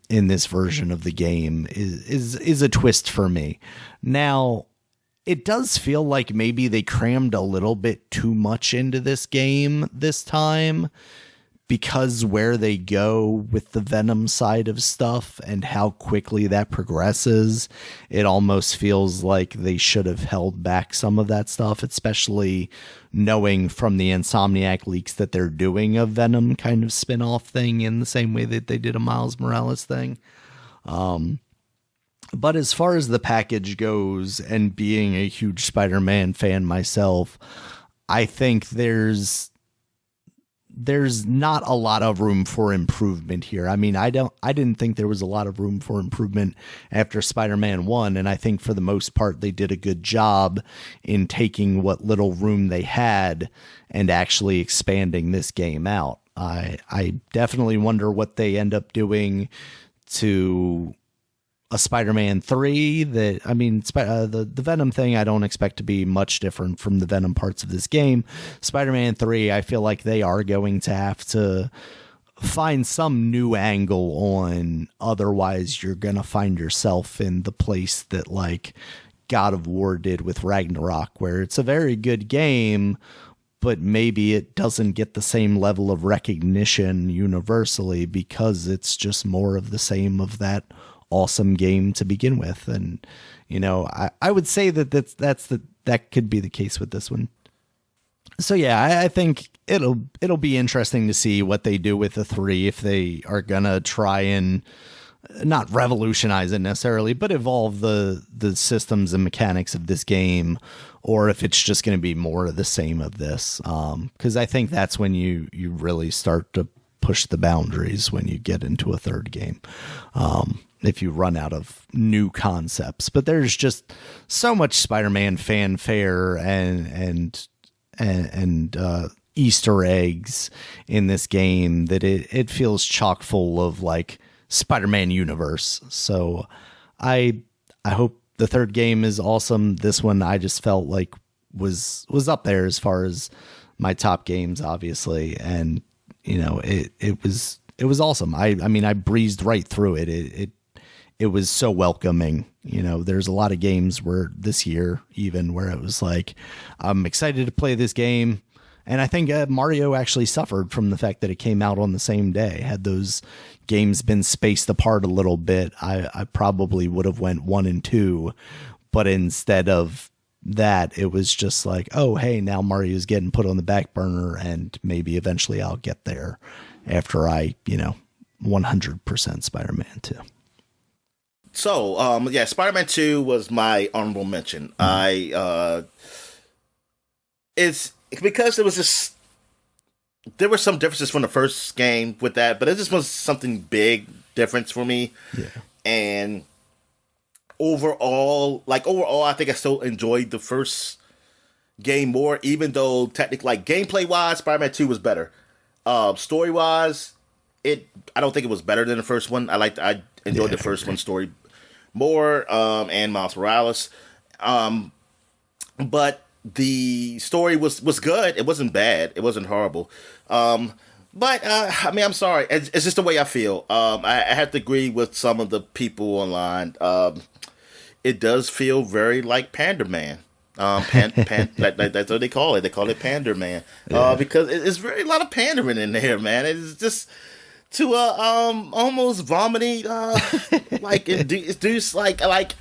in this version of the game is a twist for me. Now, it does feel like maybe they crammed a little bit too much into this game this time, because where they go with the Venom side of stuff and how quickly that progresses, it almost feels like they should have held back some of that stuff, especially knowing from the Insomniac leaks that they're doing a Venom kind of spin-off thing in the same way that they did a Miles Morales thing. But as far as the package goes, and being a huge Spider-Man fan myself, I think there's not a lot of room for improvement here. I mean, I didn't think there was a lot of room for improvement after Spider-Man 1, and I think for the most part they did a good job in taking what little room they had and actually expanding this game out. I definitely wonder what they end up doing to a Spider-Man 3. The Venom thing I don't expect to be much different from the Venom parts of this game. Spider-Man 3, I feel like they are going to have to find some new angle on, otherwise you're going to find yourself in the place that like God of War did with Ragnarok, where it's a very good game, but maybe it doesn't get the same level of recognition universally because it's just more of the same of that awesome game to begin with. And I would say that could be the case with this one. So yeah, I think it'll be interesting to see what they do with the 3, if they are gonna try and not revolutionize it necessarily, but evolve the systems and mechanics of this game, or if it's just going to be more of the same of this. Because I think that's when you really start to push the boundaries when you get into a third game. If you run out of new concepts, but there's just so much Spider-Man fanfare and Easter eggs in this game that it feels chock full of like Spider-Man universe. So I hope the third game is awesome. This one I just felt like was up there as far as my top games, obviously, and it was awesome. I mean I breezed right through it. It was so welcoming. There's a lot of games where this year even where it was like, I'm excited to play this game. And I think Mario actually suffered from the fact that it came out on the same day. Had those games been spaced apart a little bit, I probably would have went 1 and 2. But instead of that, it was just like, oh, hey, now Mario's getting put on the back burner and maybe eventually I'll get there after I, 100% Spider-Man 2. So, Spider-Man 2 was my honorable mention. It's because there were some differences from the first game with that, but it just was something big difference for me. Yeah. And overall, I think I still enjoyed the first game more, even though technically, gameplay-wise, Spider-Man 2 was better. Story-wise, I don't think it was better than the first one. I enjoyed the first one's story more, and Miles Morales. But the story was good. It wasn't bad. It wasn't horrible. But I'm sorry. It's just the way I feel. I have to agree with some of the people online. It does feel very like Panda Man. That's what they call it. They call it Pander Man. Because it's very a lot of pandering in there, man. It's just to almost vomiting, induce like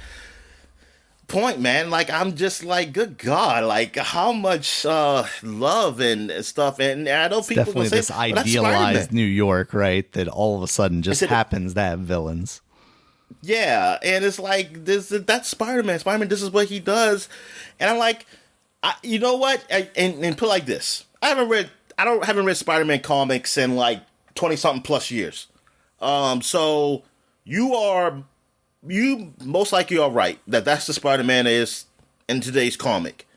point, man. Like, I'm just like, good God, like how much love and stuff. And I know people definitely will say this idealized New York, right? That all of a sudden just happens to have villains. Yeah, and it's like that's Spider-Man. Spider-Man, this is what he does. And I'm like, you know what? And put it like this: I haven't read Spider-Man comics in like 20-something plus years. So you most likely are right that's the Spider-Man is in today's comic.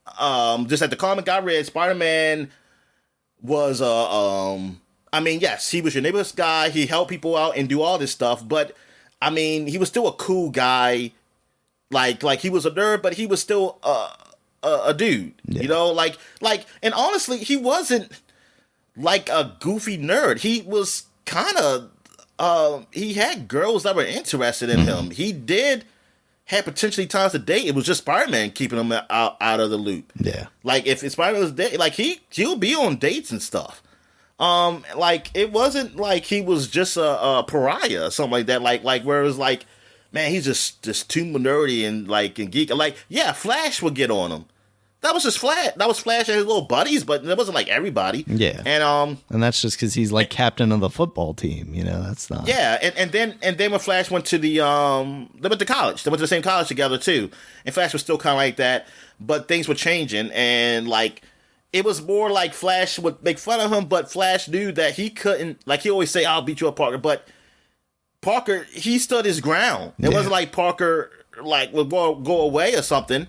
Just like the comic I read, Spider-Man was yes, he was your neighbor's guy. He helped people out and do all this stuff, but I mean, he was still a cool guy. Like he was a nerd, but he was still a dude. Yeah. And honestly, he wasn't like a goofy nerd. He was kind of he had girls that were interested in him. He did have potentially times to date. It was just Spider-Man keeping him out of the loop. Yeah. Like if Spider-Man was dating, like he'll be on dates and stuff. It wasn't like he was just a pariah or something like that. Like where it was like, man, he's just too nerdy and geek. Like, yeah, Flash would get on him. That was just Flash. That was Flash and his little buddies, but it wasn't like everybody. Yeah. And that's just because he's like captain of the football team. That's not. Yeah. And then when Flash went to they went to college. They went to the same college together too. And Flash was still kind of like that, but things were changing, and it was more like Flash would make fun of him, but Flash knew that he couldn't. Like, he always say, "I'll beat you up, Parker," but Parker, he stood his ground. It wasn't like Parker would go away or something.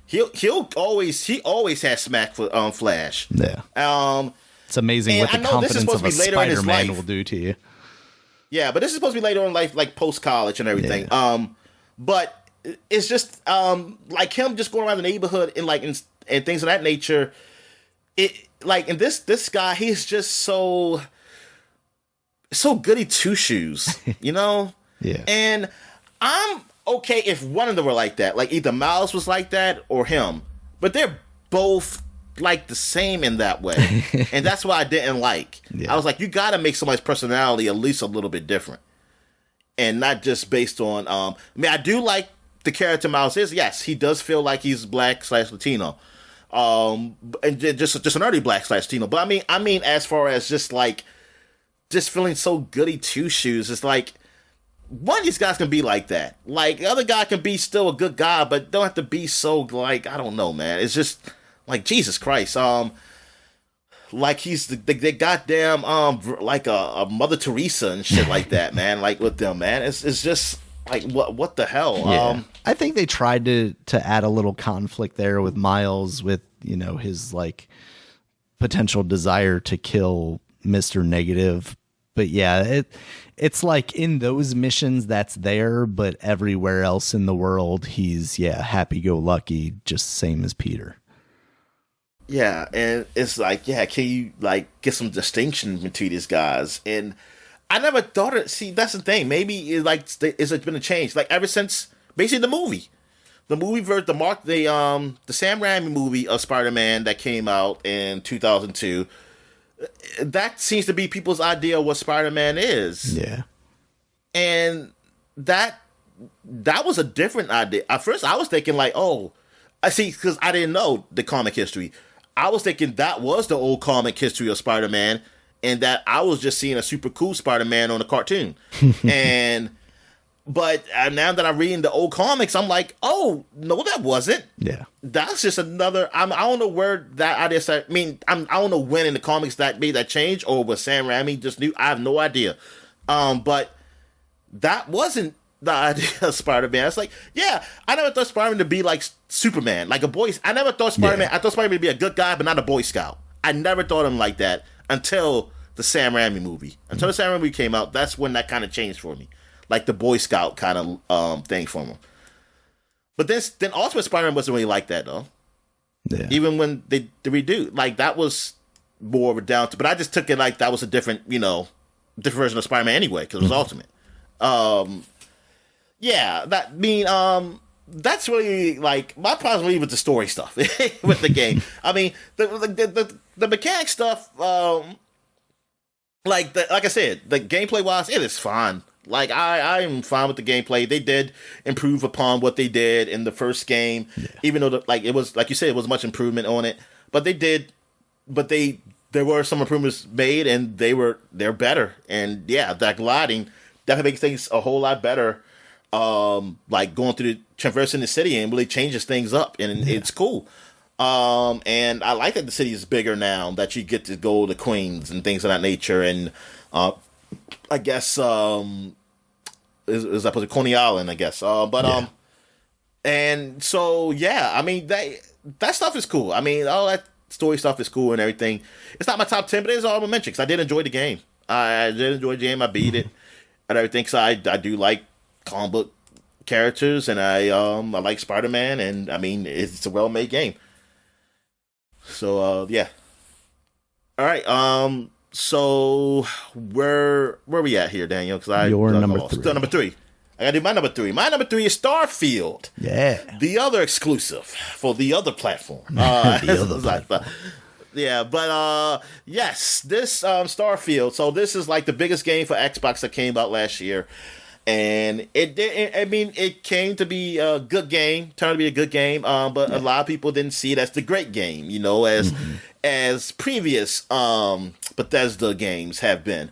He always had smack for Flash. Yeah. It's amazing what the confidence of a Spider-Man will do to you. Yeah, but this is supposed to be later in life, like post college and everything. Yeah. But it's just like him just going around the neighborhood and things of that nature. And this guy, he's just so goody two shoes, Yeah. And I'm okay if one of them were like that. Like, either Miles was like that or him. But they're both like the same in that way. And that's what I didn't like. Yeah. I was like, you gotta make somebody's personality at least a little bit different. And not just based on I do like the character Miles is. Yes, he does feel like he's black/Latino. And just an early black/Latino. But I mean as far as just feeling so goody two shoes, it's like, one of these guys can be like that. Like, the other guy can be still a good guy, but don't have to be so, I don't know, man. It's just like, Jesus Christ. like he's the goddamn like a Mother Teresa and shit like that, man. Like with them, man, it's just like what the hell. Yeah. I think they tried to add a little conflict there with Miles, with his like potential desire to kill Mr. Negative. But yeah, it's like in those missions that's there, but everywhere else in the world he's happy-go-lucky, just same as Peter. Yeah, and it's like, can you like get some distinction between these guys? And I never thought it. See, that's the thing. Maybe it's been a change. Like ever since basically the movie version, the Sam Raimi movie of Spider-Man that came out in 2002. That seems to be people's idea of what Spider-Man is. Yeah. And that was a different idea. At first, I was thinking like, oh, I see, because I didn't know the comic history. I was thinking that was the old comic history of Spider-Man, and that I was just seeing a super cool Spider-Man on a cartoon. But now that I'm reading the old comics, I'm like, oh, no, that wasn't. Yeah. That's just another... I don't know where that idea started. I mean, I don't know when in the comics that made that change, or was Sam Raimi just new? I have no idea. But that wasn't the idea of Spider-Man. It's like, I never thought Spider-Man to be like Superman, like a boy. I never thought Spider-Man... I thought Spider-Man to be a good guy, but not a Boy Scout. I never thought him like that until the Sam Raimi movie. Until the Sam Raimi movie came out, that's when that kind of changed for me. Like the Boy Scout kind of thing for him. But then Ultimate Spider-Man wasn't really like that, though. Yeah. Even when they redo, like that was more of a down to, but I just took it like that was a different, different version of Spider-Man anyway, because it was Ultimate. That's really like my problem really with the story stuff with the game. I mean, the mechanic stuff, like I said, the gameplay wise, it is fine. Like I am fine with the gameplay. They did improve upon what they did in the first game, even though it was like you said, it was much improvement on it. But there were some improvements made, and they're better. And that gliding definitely makes things a whole lot better. Like going through traversing the city and really changes things up, and it's cool. And I like that the city is bigger now, that you get to go to Queens and things of that nature, and I guess is up to Coney Island, I guess. And so I mean that stuff is cool. I mean all that story stuff is cool and everything. It's not my top 10, but it's all I'm mentioning because I did enjoy the game. I did enjoy the game. I beat it and everything. So I do like comic book characters, and I like Spider-Man, and I mean it's a well-made game. So all right. So where we at here, Daniel? Because Your number 3. Still number 3. I gotta do my number 3. My number 3 is Starfield. Yeah. The other exclusive for the other platform. Yes, this Starfield. So this is like the biggest game for Xbox that came out last year. And it came to be a good game, turned to be a good game, but a lot of people didn't see it as the great game, as previous Bethesda games have been.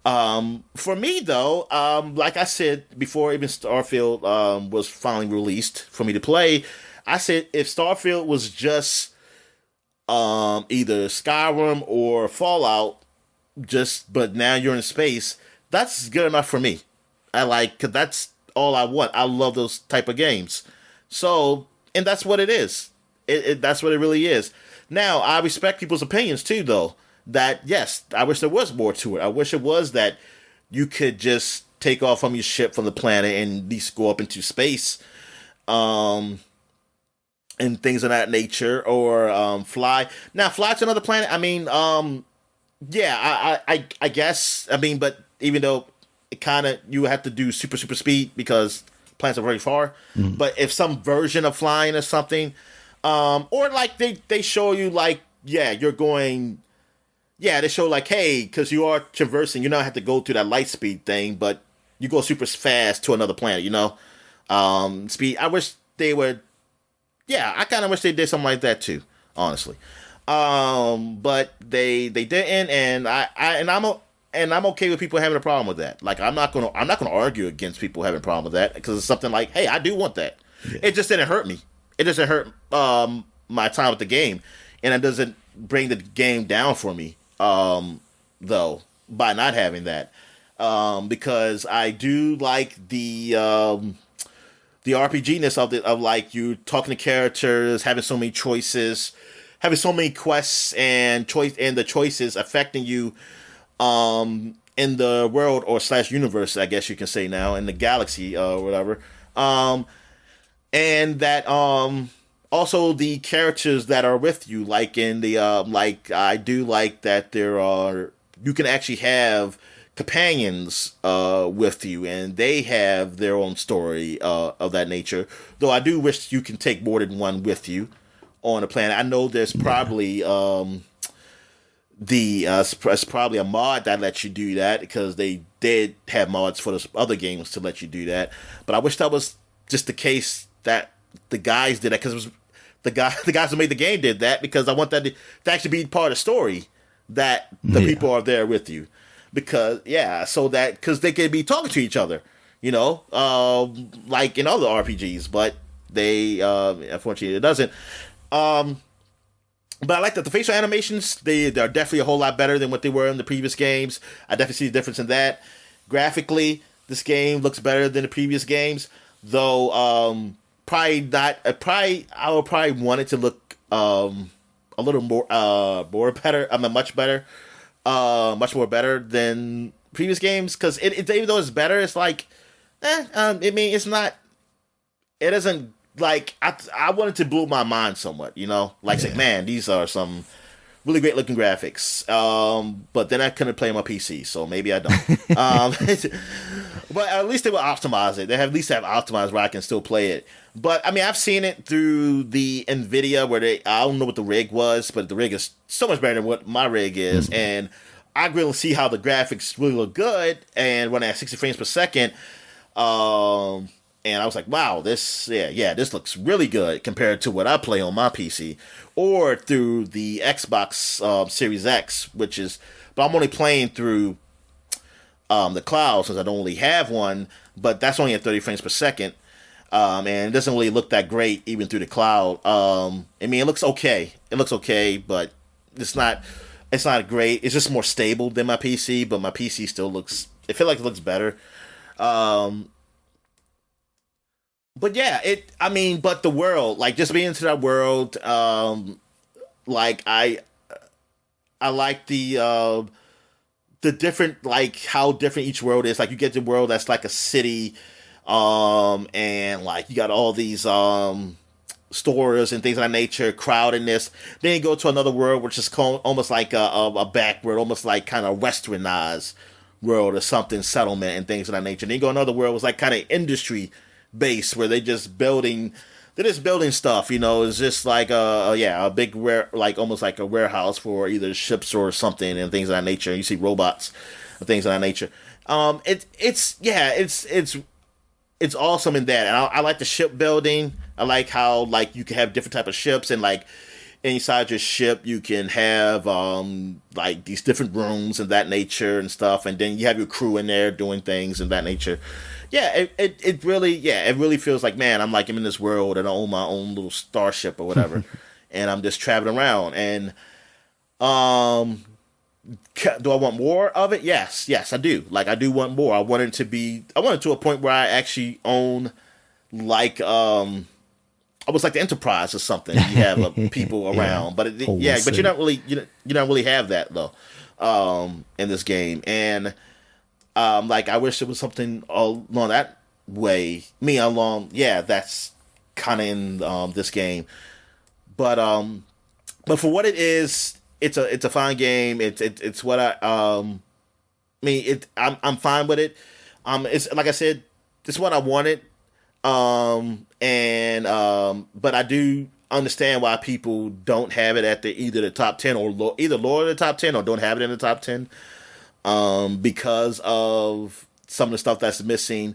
For me, though, like I said before, even Starfield was finally released for me to play, I said if Starfield was just either Skyrim or Fallout, but now you're in space, that's good enough for me. Cause that's all I want. I love those type of games. So, and that's what it is. That's what it really is. Now, I respect people's opinions too, though. That, yes, I wish there was more to it. I wish it was that you could just take off from your ship from the planet and at least go up into space. And things of that nature. Or fly. Now, fly to another planet, I mean, I guess. I mean, but even though it kind of, you have to do super speed because planets are very far. Mm-hmm. But if some version of flying or something, or like they show you like, you're going, they show like, hey, because you are traversing, you don't have to go through that light speed thing, but you go super fast to another planet, speed. I wish they would, I kind of wish they did something like that too, honestly. But they didn't, and I'm okay with people having a problem with that. Like I'm not gonna argue against people having a problem with that because it's something like, hey, I do want that. Yeah. It just didn't hurt me. It doesn't hurt my time with the game, and it doesn't bring the game down for me, though, by not having that. Because I do like the RPG-ness of like you talking to characters, having so many choices, having so many quests and the choices affecting you in the world or slash universe, I guess you can say now, in the galaxy or whatever. And that also the characters that are with you, like in the like I do like that you can actually have companions with you, and they have their own story of that nature. Though I do wish you can take more than one with you on a planet. I know there's probably it's probably a mod that lets you do that, because they did have mods for those other games to let you do that. But I wish that was just the case, that the guys did that, because it was the guys who made the game did that, because I want that to actually be part of the story, that the people are there with you. Because so that because they could be talking to each other, like in other RPGs, but they unfortunately it doesn't. But I like that the facial animations, they're definitely a whole lot better than what they were in the previous games. I definitely see the difference in that. Graphically, this game looks better than the previous games, though probably not. I would probably want it to look a little more better. Much better. Much more better than previous games, because it even though it's better, it's like, I mean, it's not. It isn't like I wanted to blow my mind somewhat, say, man, these are some really great looking graphics. But then I couldn't play on my PC, so maybe I don't. But at least they will optimize it. They have at least have optimized where I can still play it. But I mean, I've seen it through the NVIDIA where I don't know what the rig was, but the rig is so much better than what my rig is. And I really see how the graphics really look good and run at 60 frames per second. And I was like, wow, this looks really good compared to what I play on my PC or through the Xbox Series X, but I'm only playing through the cloud, since I don't really have one, but that's only at 30 frames per second. And it doesn't really look that great even through the cloud. I mean, it looks okay. But it's not great. It's just more stable than my PC, but my PC still I feel like it looks better. But yeah, but the world, like just being into that world, like I like the different, like how different each world is. Like you get the world that's like a city, and like you got all these stores and things of that nature, crowdedness. Then you go to another world which is almost like a back world, almost like kind of westernized world or something, settlement and things of that nature. Then you go another world was like kind of industry based, where they're just building stuff. It's just like a big like almost like a warehouse for either ships or something and things of that nature. You see robots and things of that nature. It's awesome in that, and I like the ship building. I like how like you can have different type of ships, and like inside your ship you can have like these different rooms and that nature and stuff, and then you have your crew in there doing things and that nature. Yeah, it really feels like, man, I'm in this world and I own my own little starship or whatever, and I'm just traveling around. And do I want more of it? Yes, I do. Like I do want more. I want it to a point where I actually own like almost like the Enterprise or something. You have people around, but but you don't really have that though in this game. And like I wish it was something along that way. That's kind of in this game, but for what it is, it's a fine game. It's what I'm fine with it. It's like I said, it's what I wanted. But I do understand why people don't have it at either the top 10 or either lower the top 10 or don't have it in the top 10. Because of some of the stuff that's missing,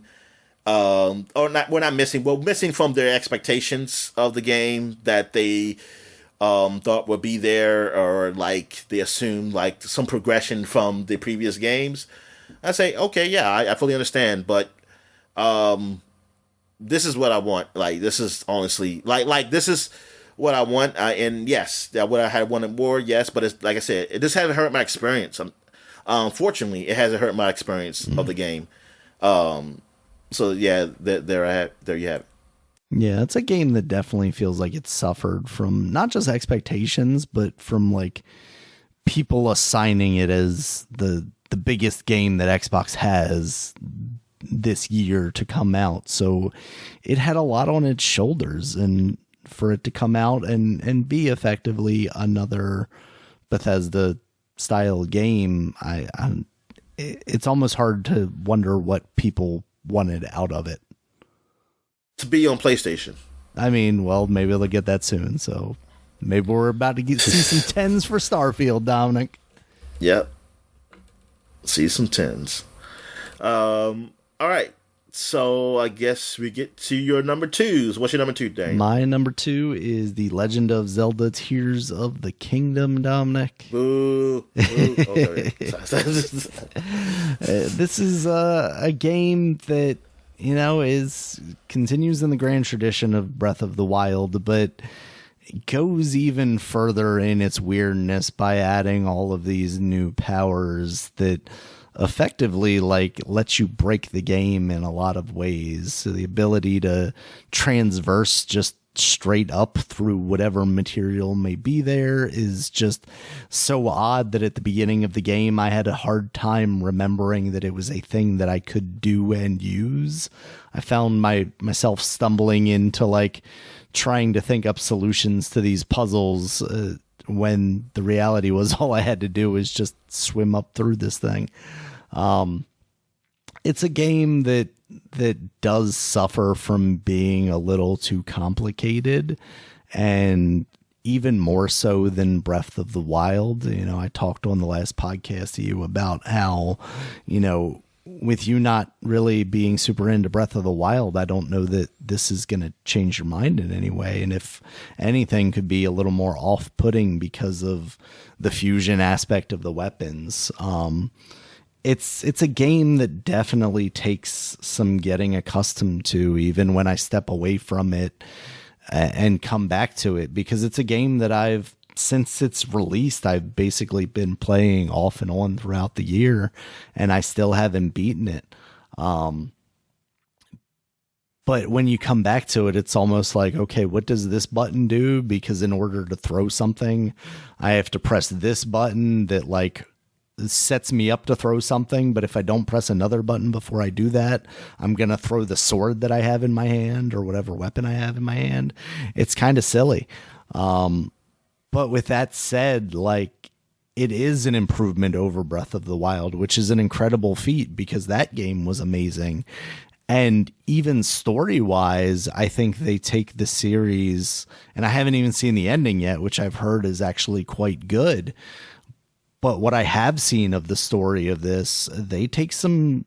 or not. We're not missing. Well, missing from their expectations of the game that they thought would be there, or like they assumed like some progression from the previous games. I say, okay, yeah, I fully understand, but this is what I want. Like this is honestly like this is what I want. And yes, that what I had wanted more. Yes, but it's like I said, it just hasn't hurt my experience. Fortunately, it hasn't hurt my experience of the game. So yeah, there you have it. Yeah, it's a game that definitely feels like it suffered from not just expectations, but from like people assigning it as the biggest game that Xbox has this year to come out. So it had a lot on its shoulders, and for it to come out and be effectively another Bethesda style game, it's almost hard to wonder what people wanted out of it. To be on PlayStation. I mean, well, maybe they'll get that soon. So maybe we're about to see some 10s for Starfield, Dominic. Yep. See some 10s. All right. So I guess we get to your number 2s. What's your number 2, Dane? My number 2 is The Legend of Zelda Tears of the Kingdom, Dominic. Boo. Okay. This is a game that, continues in the grand tradition of Breath of the Wild, but goes even further in its weirdness by adding all of these new powers that effectively lets you break the game in a lot of ways. So the ability to transverse just straight up through whatever material may be there is just so odd that at the beginning of the game I had a hard time remembering that it was a thing that I could do and use. I found myself stumbling into trying to think up solutions to these puzzles when the reality was all I had to do was just swim up through this thing. It's a game that does suffer from being a little too complicated, and even more so than Breath of the Wild. I talked on the last podcast to you about how, with you not really being super into Breath of the Wild, I don't know that this is going to change your mind in any way. And if anything, could be a little more off-putting because of the fusion aspect of the weapons. It's a game that definitely takes some getting accustomed to, even when I step away from it and come back to it, because it's a game that since it's released, I've basically been playing off and on throughout the year, and I still haven't beaten it. But when you come back to it, it's almost like, okay, what does this button do? Because in order to throw something, I have to press this button that sets me up to throw something, but if I don't press another button before I do that, I'm going to throw the sword that I have in my hand or whatever weapon I have in my hand. It's kind of silly. But with that said, it is an improvement over Breath of the Wild, which is an incredible feat because that game was amazing. And even story-wise, I think they take the series, and I haven't even seen the ending yet, which I've heard is actually quite good. But what I have seen of the story of this, they take some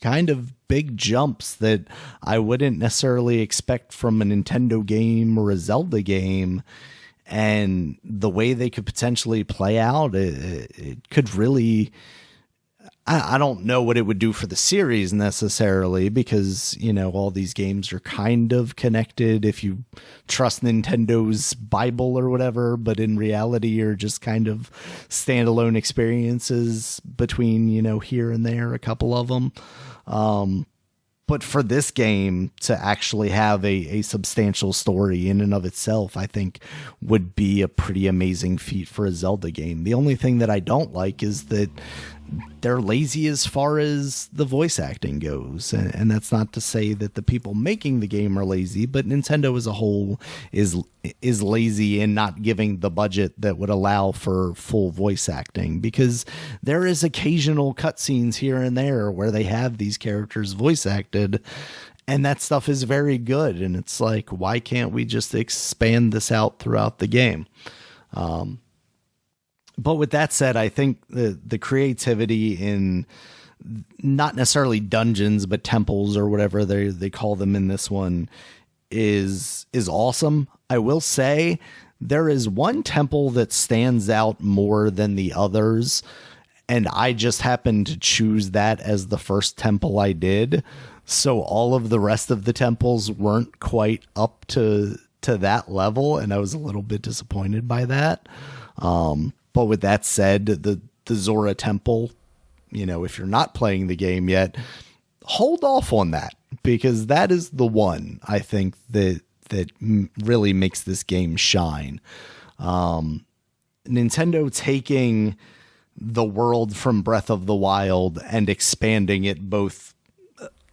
kind of big jumps that I wouldn't necessarily expect from a Nintendo game or a Zelda game. And the way they could potentially play out, it could really... I don't know what it would do for the series necessarily, because, all these games are kind of connected if you trust Nintendo's Bible or whatever, but in reality, you're just kind of standalone experiences between, here and there, a couple of them. But for this game to actually have a substantial story in and of itself, I think would be a pretty amazing feat for a Zelda game. The only thing that I don't like is that they're lazy as far as the voice acting goes. And that's not to say that the people making the game are lazy, but Nintendo as a whole is lazy in not giving the budget that would allow for full voice acting, because there is occasional cutscenes here and there where they have these characters voice acted, and that stuff is very good. And it's like, why can't we just expand this out throughout the game? But with that said, I think the creativity in not necessarily dungeons, but temples or whatever they call them in this one is awesome. I will say there is one temple that stands out more than the others, and I just happened to choose that as the first temple I did. So all of the rest of the temples weren't quite up to to that level, and I was a little bit disappointed by that. But with that said, the Zora Temple, if you're not playing the game yet, hold off on that, because that is the one I think that really makes this game shine. Nintendo taking the world from Breath of the Wild and expanding it both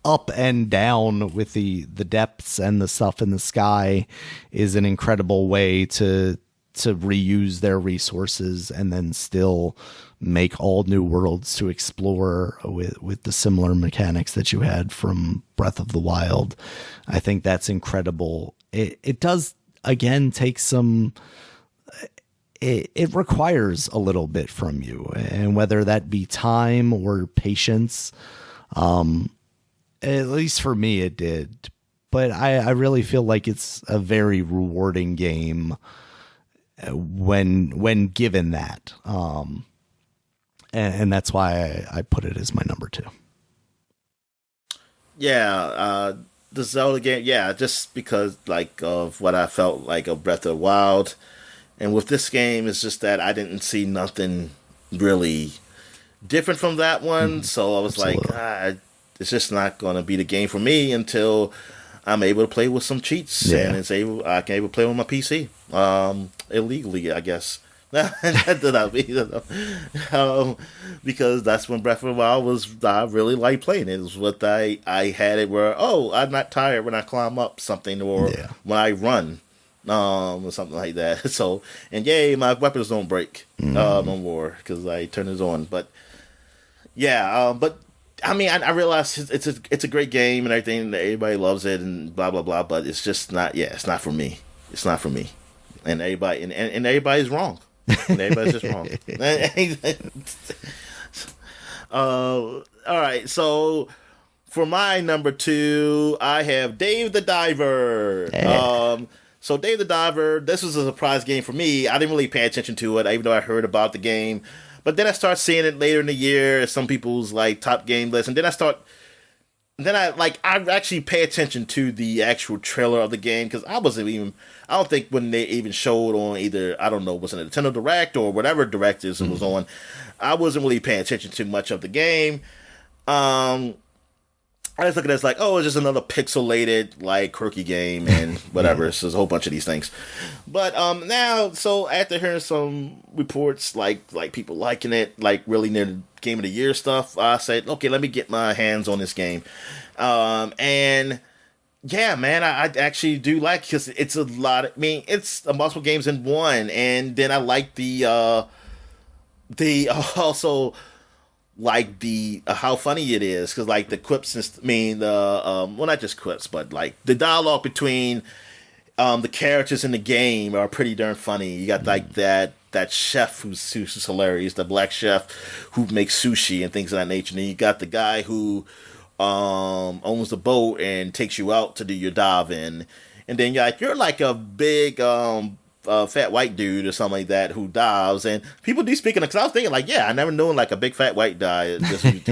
up and down with the depths and the stuff in the sky is an incredible way to reuse their resources and then still make all new worlds to explore with the similar mechanics that you had from Breath of the Wild. I think that's incredible. It does, again, take some... It requires a little bit from you, and whether that be time or patience, at least for me it did. But I really feel like it's a very rewarding game when given that. And that's why I put it as my number 2. Yeah, the Zelda game, just because of what I felt like of Breath of the Wild. And with this game, it's just that I didn't see nothing really different from that one. So I was like, it's just not going to be the game for me until I'm able to play with some cheats. Yeah. And I can able to play on my PC. Illegally, I guess. Because that's when Breath of the Wild I really like playing it. It was what I had it where, I'm not tired when I climb up something or when I run. Or something like that. So, and yay, my weapons don't break no more because I turn this on. But but I mean, I realize it's a great game and everything. Everybody loves it and blah blah blah. But it's just not. Yeah, it's not for me. It's not for me. And everybody and everybody's wrong. And everybody's just wrong. All right, so. For my number 2, I have Dave the Diver. So Dave the Diver, this was a surprise game for me. I didn't really pay attention to it, even though I heard about the game. But then I started seeing it later in the year, some people's top game list, and then I actually pay attention to the actual trailer of the game because I don't think when they even showed on either, I don't know, was it a Nintendo Direct or whatever Direct it was on, I wasn't really paying attention to much of the game. I just look at it as it's just another pixelated, quirky game and whatever. So there's a whole bunch of these things. But now, so after hearing some reports, like people liking it, really near the Game of the Year stuff, I said, okay, let me get my hands on this game. And yeah, man, I actually do like it because it's a lot. It's multiple games in one. And then I like the also... the how funny it is because the quips and well, not just quips but the dialogue between the characters in the game are pretty darn funny. You got that chef who's hilarious, the black chef who makes sushi and things of that nature, and you got the guy who owns the boat and takes you out to do your diving, and then you're a big fat white dude or something like that who dives, and people do speak because I was thinking I never known a big fat white guy who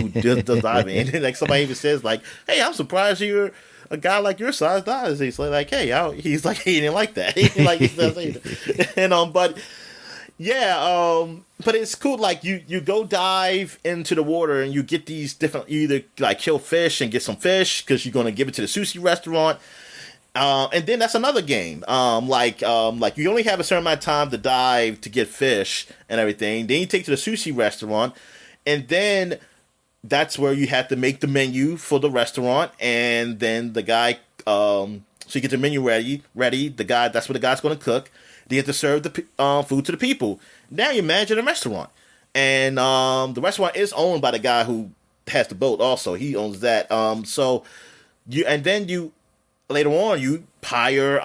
does diving, and then somebody even says hey, I'm surprised you're a guy like your size dives. He's hey, he's he didn't like that. He does either. And but but it's cool. You go dive into the water and you get these different. You either kill fish and get some fish because you're gonna give it to the sushi restaurant. And then that's another game. You only have a certain amount of time to dive to get fish and everything. Then you take to the sushi restaurant, and then that's where you have to make the menu for the restaurant. And then the guy, so you get the menu ready. The guy, that's what the guy's going to cook. Then you have to serve the food to the people. Now you imagine a restaurant, and the restaurant is owned by the guy who has the boat. Also, he owns that. Later on, you hire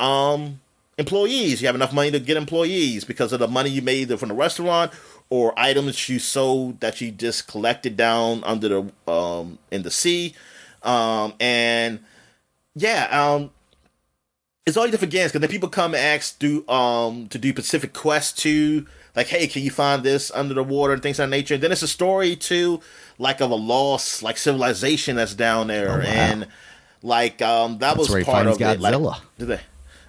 employees. You have enough money to get employees because of the money you made either from the restaurant or items you sold that you just collected down under the in the sea. It's all different games because then people come and ask to do Pacific Quest 2. Hey, can you find this under the water and things of that nature? And then it's a story too, of a lost civilization that's down there. Oh, wow. And that That's was where he part finds of Godzilla. it.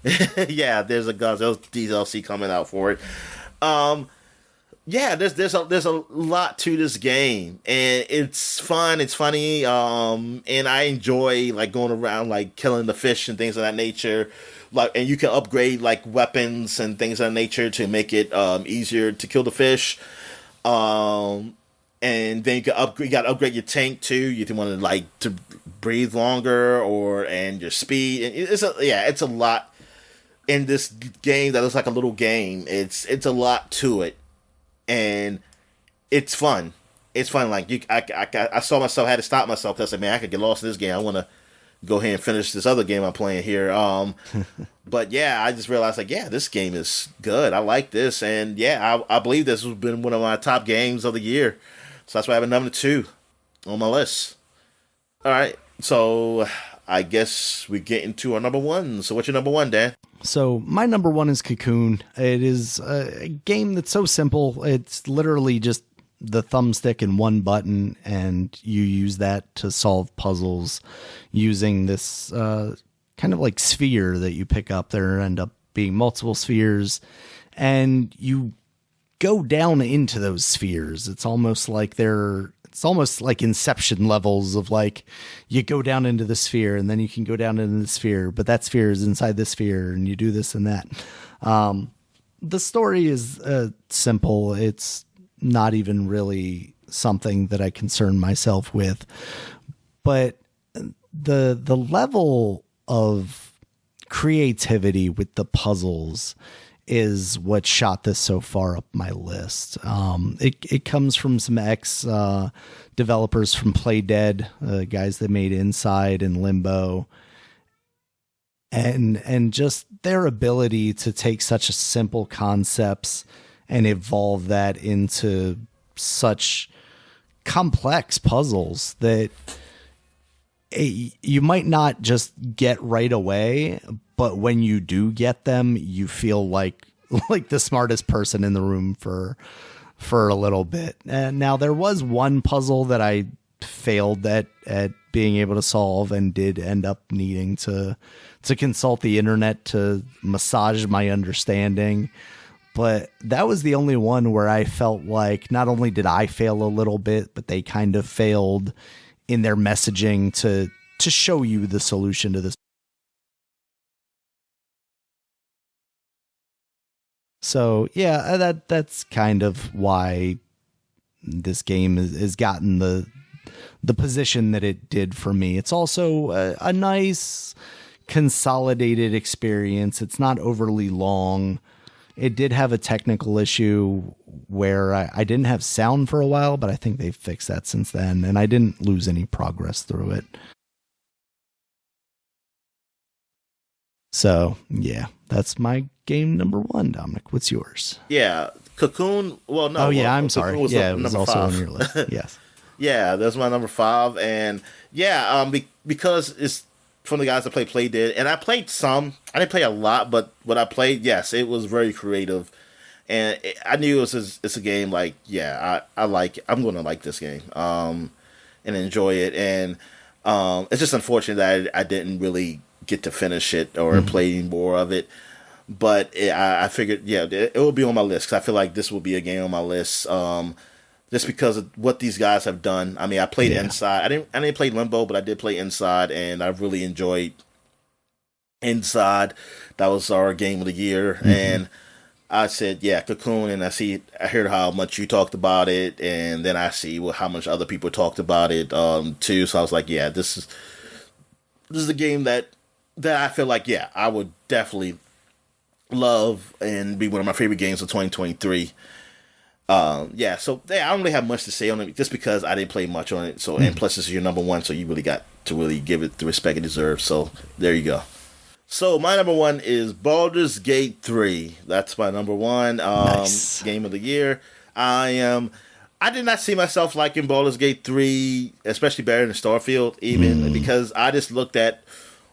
Yeah, there's DLC coming out for it. Um, yeah, there's a lot to this game, and it's fun. It's funny. And I enjoy like going around like killing the fish and things of that nature. Like, and you can upgrade like weapons and things of that nature to make it easier to kill the fish. Um, and then you got to upgrade your tank too. You can want to like to breathe longer and your speed. And it's a lot in this game that looks like a little game. It's a lot to it, and it's fun. It's fun. Like I saw myself, I had to stop myself because I said, man, I could get lost in this game. I want to go ahead and finish this other game I'm playing here. But yeah, I just realized like, yeah, this game is good. I like this, and yeah, I believe this has been one of my top games of the year. So that's why I have a number 2 on my list. All right, so I guess we get into our number 1. So what's your number 1, Dan? So my number 1 is Cocoon. It is a game that's so simple. It's literally just the thumbstick and one button, and you use that to solve puzzles using this kind of like sphere that you pick up. There end up being multiple spheres, and you go down into those spheres. It's almost like Inception levels of like you go down into the sphere and then you can go down into the sphere, but that sphere is inside the sphere, and you do this and that. The story is simple. It's not even really something that I concern myself with, but the level of creativity with the puzzles is what shot this so far up my list. It comes from some developers from Play Dead, guys that made Inside and Limbo, and just their ability to take such simple concepts and evolve that into such complex puzzles that you might not just get right away, but when you do get them, you feel like the smartest person in the room for a little bit. And now there was one puzzle that I failed at being able to solve, and did end up needing to consult the internet to massage my understanding. But that was the only one where I felt like not only did I fail a little bit, but they kind of failed in their messaging to show you the solution to this. So yeah, that's kind of why this game has gotten the position that it did for me. It's also a nice consolidated experience. It's not overly long. It did have a technical issue where I didn't have sound for a while, but I think they've fixed that since then, and I didn't lose any progress through it. So, yeah, that's my game number 1, Dominic. What's yours? Yeah, Cocoon. Well, no. Oh, yeah, well, I'm sorry. Was yeah, it was also 5. on your list. Yes. Yeah, that's my number 5. And yeah, because it's from the guys that Play Dead, and I played some. I didn't play a lot, but what I played, yes, it was very creative, and I knew it's a game like, yeah, I'm going to like this game, and enjoy it, and it's just unfortunate that I didn't really get to finish it or play more of it, but I figured, yeah, it will be on my list because I feel like this will be a game on my list. Just because of what these guys have done. I mean, I played Inside. I didn't play Limbo, but I did play Inside, and I really enjoyed Inside. That was our game of the year, and I said, yeah, Cocoon, and I heard how much you talked about it, and then I see how much other people talked about it too. So I was like, yeah, this is a game that I feel like, yeah, I would definitely love and be one of my favorite games of 2023. So I don't really have much to say on it just because I didn't play much on it. So, and plus this is your number 1, so you really got to really give it the respect it deserves. So there you go. So my number 1 is Baldur's Gate 3. That's my number 1 Nice. game of the year. I did not see myself liking Baldur's Gate 3, especially better than Starfield, even because I just looked at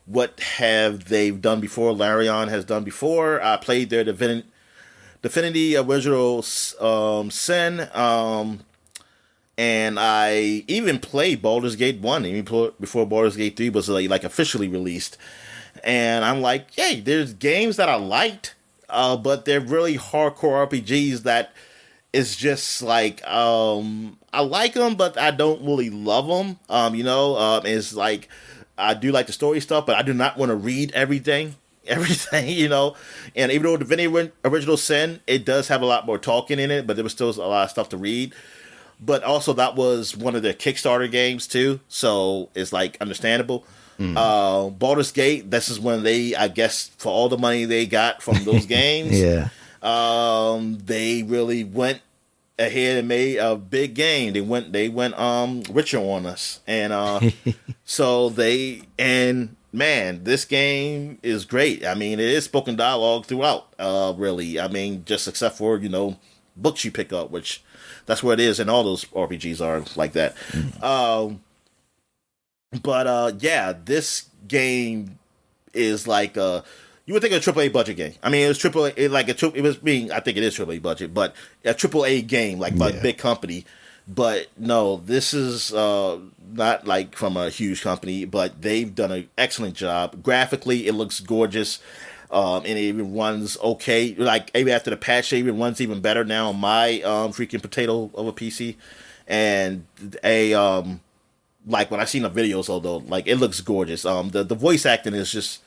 what have they've done before. Larian has done before. I played their Divinity Original Sin, and I even played Baldur's Gate 1 even before Baldur's Gate 3 was like officially released. And I'm like, hey, there's games that I liked, but they're really hardcore RPGs that is just like I like them, but I don't really love them. It's like I do like the story stuff, but I do not want to read everything. Everything, and even though the Divinity Original Sin, it does have a lot more talking in it, but there was still a lot of stuff to read. But also, that was one of their Kickstarter games too, so it's like understandable. Baldur's Gate, this is when they, I guess, for all the money they got from those games, Yeah. They really went ahead and made a big game. They went richer on us, and man, this game is great. I mean, it is spoken dialogue throughout. Really, I mean, just except for books you pick up, which that's where it is, and all those RPGs are like that. Yeah, this game is like you would think a AAA budget game. I mean, it was AAA. I think it is AAA budget, but a AAA game like by a big company. But no, this is not like from a huge company, but they've done an excellent job. Graphically, it looks gorgeous, and it even runs okay. Like even after the patch, it even runs even better now on my freaking potato of a PC. And like when I seen the videos, although like it looks gorgeous. The voice acting is just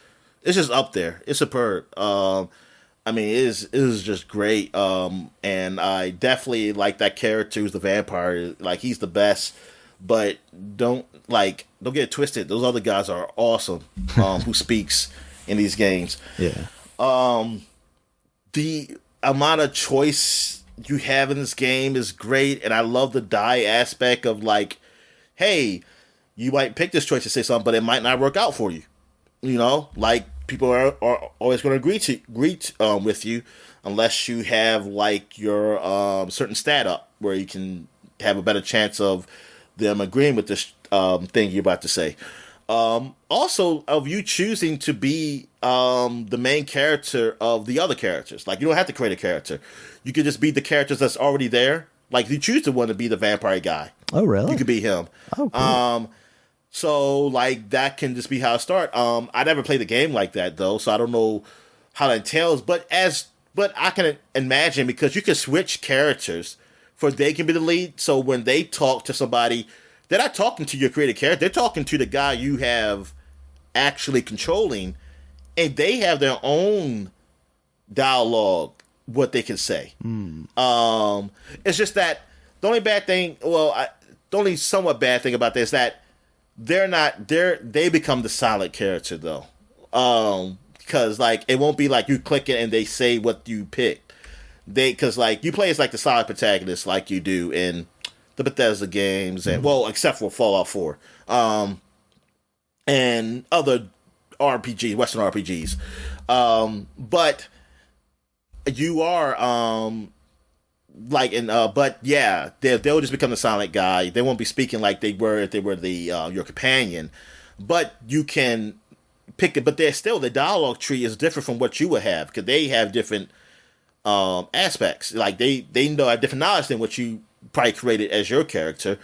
up there. It's superb. I mean, it is just great. And I definitely like that character who's the vampire. Like he's the best. But don't get it twisted. Those other guys are awesome. Who speaks in these games? Yeah. The amount of choice you have in this game is great, and I love the die aspect of like, hey, you might pick this choice to say something, but it might not work out for you. Like people are always going to agree with you unless you have like your certain stat up where you can have a better chance of them agreeing with this thing you're about to say. Also, of you choosing to be the main character of the other characters. Like you don't have to create a character; you could just be the characters that's already there. Like you choose to want to be the vampire guy. Oh, really? You could be him. Oh, cool. So like that can just be how it start. I never played the game like that though, so I don't know how that entails. But I can imagine because you can switch characters for they can be the lead. So when they talk to somebody, they're not talking to your creative character. They're talking to the guy you have actually controlling, and they have their own dialogue. What they can say. It's just that the only bad thing. The only somewhat bad thing about this is that they become the silent character though, because like it won't be like you click it and they say what you picked. Because like you play as like the silent protagonist like you do in the Bethesda games, and except for Fallout 4, and other RPGs, Western RPGs, but you are but yeah, they'll just become the silent guy. They won't be speaking like they were if they were the your companion. But you can pick it. But they're still the dialogue tree is different from what you would have because they have different aspects. Like they know have different knowledge than what you probably created as your character.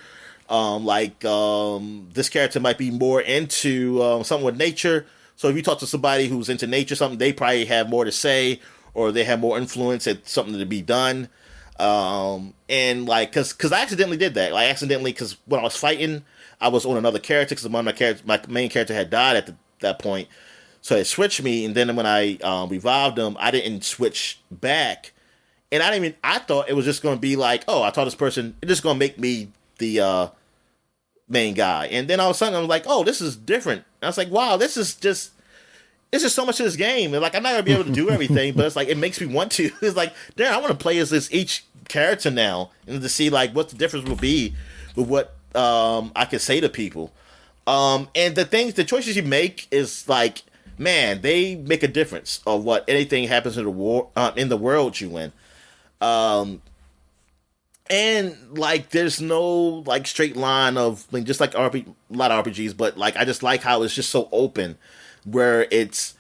This character might be more into something with nature. So if you talk to somebody who's into nature, something they probably have more to say, or they have more influence at something to be done. And like, cause I accidentally did that. Like cause when I was fighting, I was on another character cause my main character had died at that point. So it switched me. And then when I, revived him, I didn't switch back. And I thought it was just going to be like, oh, I taught this person, it's just going to make me the, main guy. And then all of a sudden I was like, oh, this is different. And I was like, wow, it's just so much of this game. And like, I'm not gonna be able to do everything, but it's like, it makes me want to. It's like, damn, I want to play as this each character now and to see like what the difference will be with what, I can say to people. And the choices you make is like, man, they make a difference of what anything happens in the war, in the world you in. And like, there's no like straight line of like, just like a lot of RPGs, but like, I just like how it's just so open where it's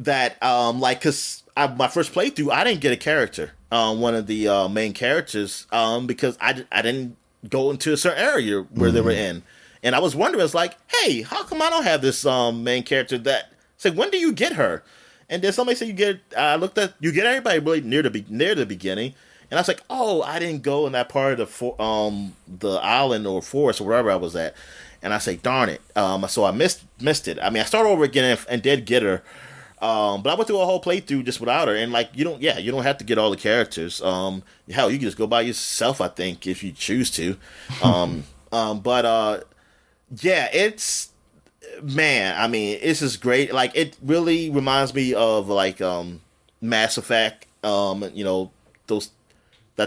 that, like, cause my first playthrough, I didn't get a character, one of the, main characters, because I didn't go into a certain area where they were in. And I was wondering, it's like, hey, how come I don't have this, main character that Say, when do you get her? And then somebody said you get everybody really near the beginning. And I was like, oh, I didn't go in that part of the island or forest or wherever I was at. And I say, darn it. So I missed it. I mean, I started over again and did get her. But I went through a whole playthrough just without her. And like, you don't have to get all the characters. Hell, you can just go by yourself, I think, if you choose to. But it's, man, I mean, it's just great. Like, it really reminds me of like Mass Effect, that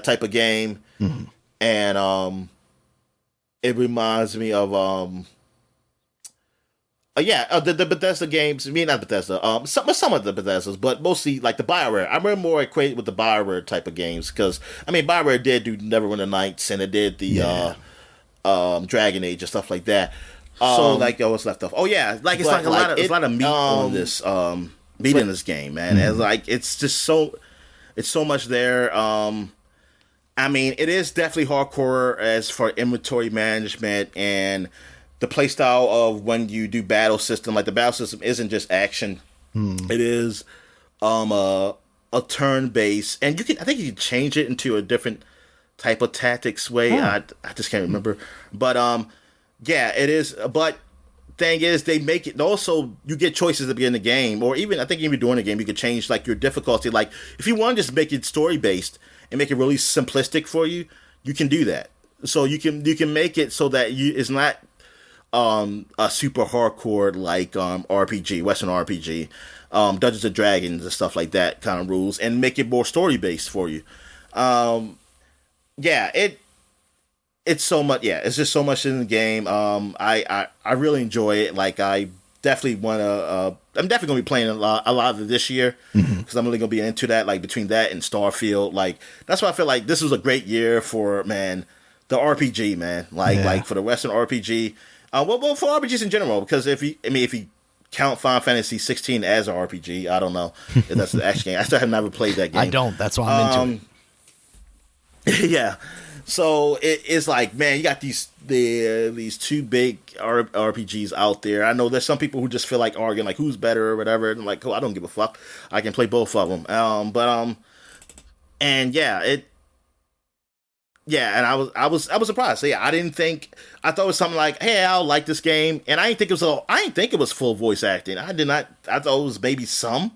type of game. Mm-hmm. And it reminds me of the Bethesda games. I mean, not Bethesda. Some of the Bethesdas, but mostly like the BioWare. I remember more equated with the BioWare type of games because I mean, BioWare did do Neverwinter Nights and it did the Dragon Age and stuff like that. So like, what's left off? Oh yeah, like it's like a lot of meat on this meat in this game, man. Mm-hmm. And like it's just so much there. I mean, it is definitely hardcore as for inventory management and the playstyle of when you do battle system. Like the battle system isn't just action; it is a turn base, and I think you can change it into a different type of tactics way. I just can't remember, but it is. But thing is, they make it also. You get choices at the beginning of the game, or even I think even during the game, you could change like your difficulty. Like if you want to just make it story based and make it really simplistic for you, you can do that. So you can make it so that it's not a super hardcore like RPG, Western RPG, Dungeons and Dragons and stuff like that kind of rules, and make it more story based for you. It's so much. Yeah, it's just so much in the game. I really enjoy it. Like I definitely want to. I'm definitely gonna be playing a lot of it this year because I'm really gonna be into that. Like between that and Starfield, like that's why I feel like this was a great year for the RPG, man. Like for the Western RPG. Well, for RPGs in general, because if you count Final Fantasy 16 as an RPG, I don't know if that's the action game. I still have never played that game. I don't. That's why I'm into it. Yeah. So it's like, man, you got these two big RPGs out there. I know there's some people who just feel like arguing, like who's better or whatever. And I'm like, I don't give a fuck. I can play both of them. And I was surprised. So, I didn't think. I thought it was something like, hey, I'll like this game, and I didn't think it was full voice acting. I did not. I thought it was maybe some.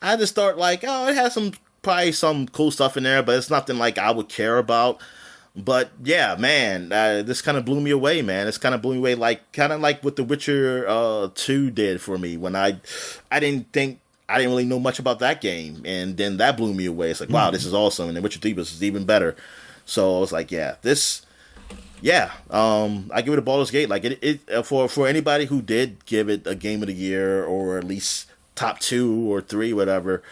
I just thought like, oh, it has probably some cool stuff in there, but it's nothing like I would care about. But yeah, man, this kind of blew me away, man. This kind of blew me away, like kind of like what The Witcher 2 did for me when I didn't really know much about that game, and then that blew me away. It's like, wow, this is awesome, and then Witcher 3 was even better. So I was like, I give it a Baldur's Gate. Like it for anybody who did give it a Game of the Year or at least top 2 or 3, whatever,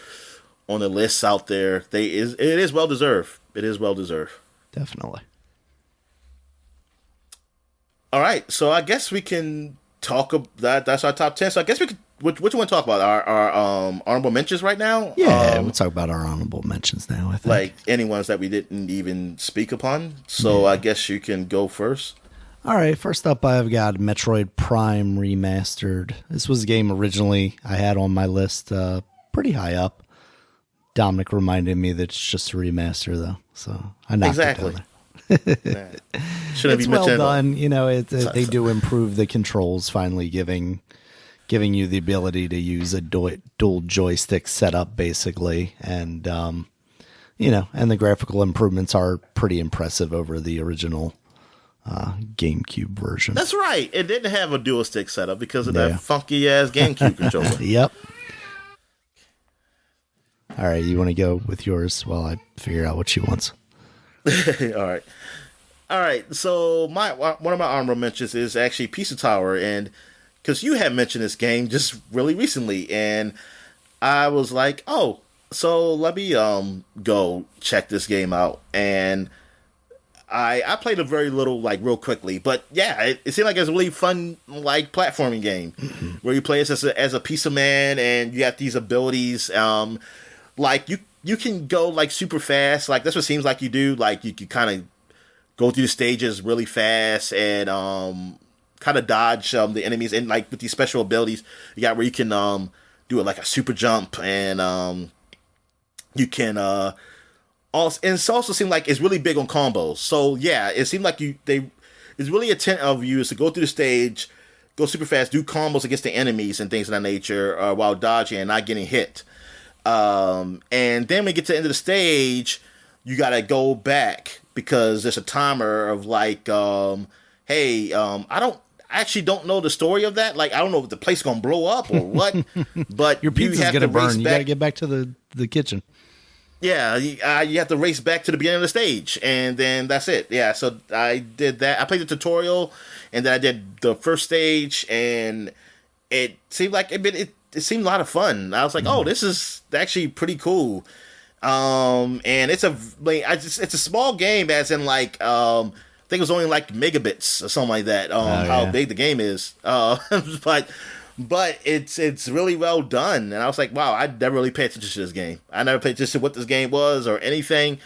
on the lists out there, it is well deserved. It is well deserved. Definitely. All right, so I guess we can talk about that. That's our top 10. So I guess we could. What you want to talk about? Our honorable mentions right now? Yeah, we'll talk about our honorable mentions now, I think. Like any ones that we didn't even speak upon. So I guess you can go first. All right, first up I've got Metroid Prime Remastered. This was a game originally I had on my list pretty high up. Dominic reminded me that it's just a remaster, though. So I knocked it down there. It's well done. They do improve the controls, finally giving you the ability to use a dual joystick setup, basically, and and the graphical improvements are pretty impressive over the original GameCube version. That's right. It didn't have a dual stick setup because of that funky ass GameCube controller. Yep. All right, you want to go with yours while I figure out what she wants? All right. So one of my honorable mentions is actually Pizza Tower, and because you had mentioned this game just really recently, and I was like, oh, so let me go check this game out, and I played it very little, like real quickly, but yeah, it seemed like it was a really fun, like platforming game where you play as a pizza man, and you have these abilities. Like you can go like super fast, like that's what it seems like you do. Like you can kind of go through the stages really fast and kind kind of dodge the enemies, and like with these special abilities you got where you can do it like a super jump, and you can also, and it also seemed like it's really big on combos. So yeah, it seemed like it's really intent of you is to go through the stage, go super fast, do combos against the enemies and things of that nature, while dodging and not getting hit. And then when you get to the end of the stage, you gotta go back because there's a timer of like, hey, I actually don't know the story of that. Like, I don't know if the place is gonna blow up or what, but your pizza's gonna burn. You gotta get back to the kitchen. Yeah, you have to race back to the beginning of the stage, and then that's it. Yeah, so I did that. I played the tutorial, and then I did the first stage, and it seemed like it seemed a lot of fun. I was like, oh, this is actually pretty cool. And it's a small game, as in like I think it was only like megabits or something like that. How big the game is, But it's really well done, and I was like, wow, I never really paid attention to this game. I never paid attention to what this game was or anything,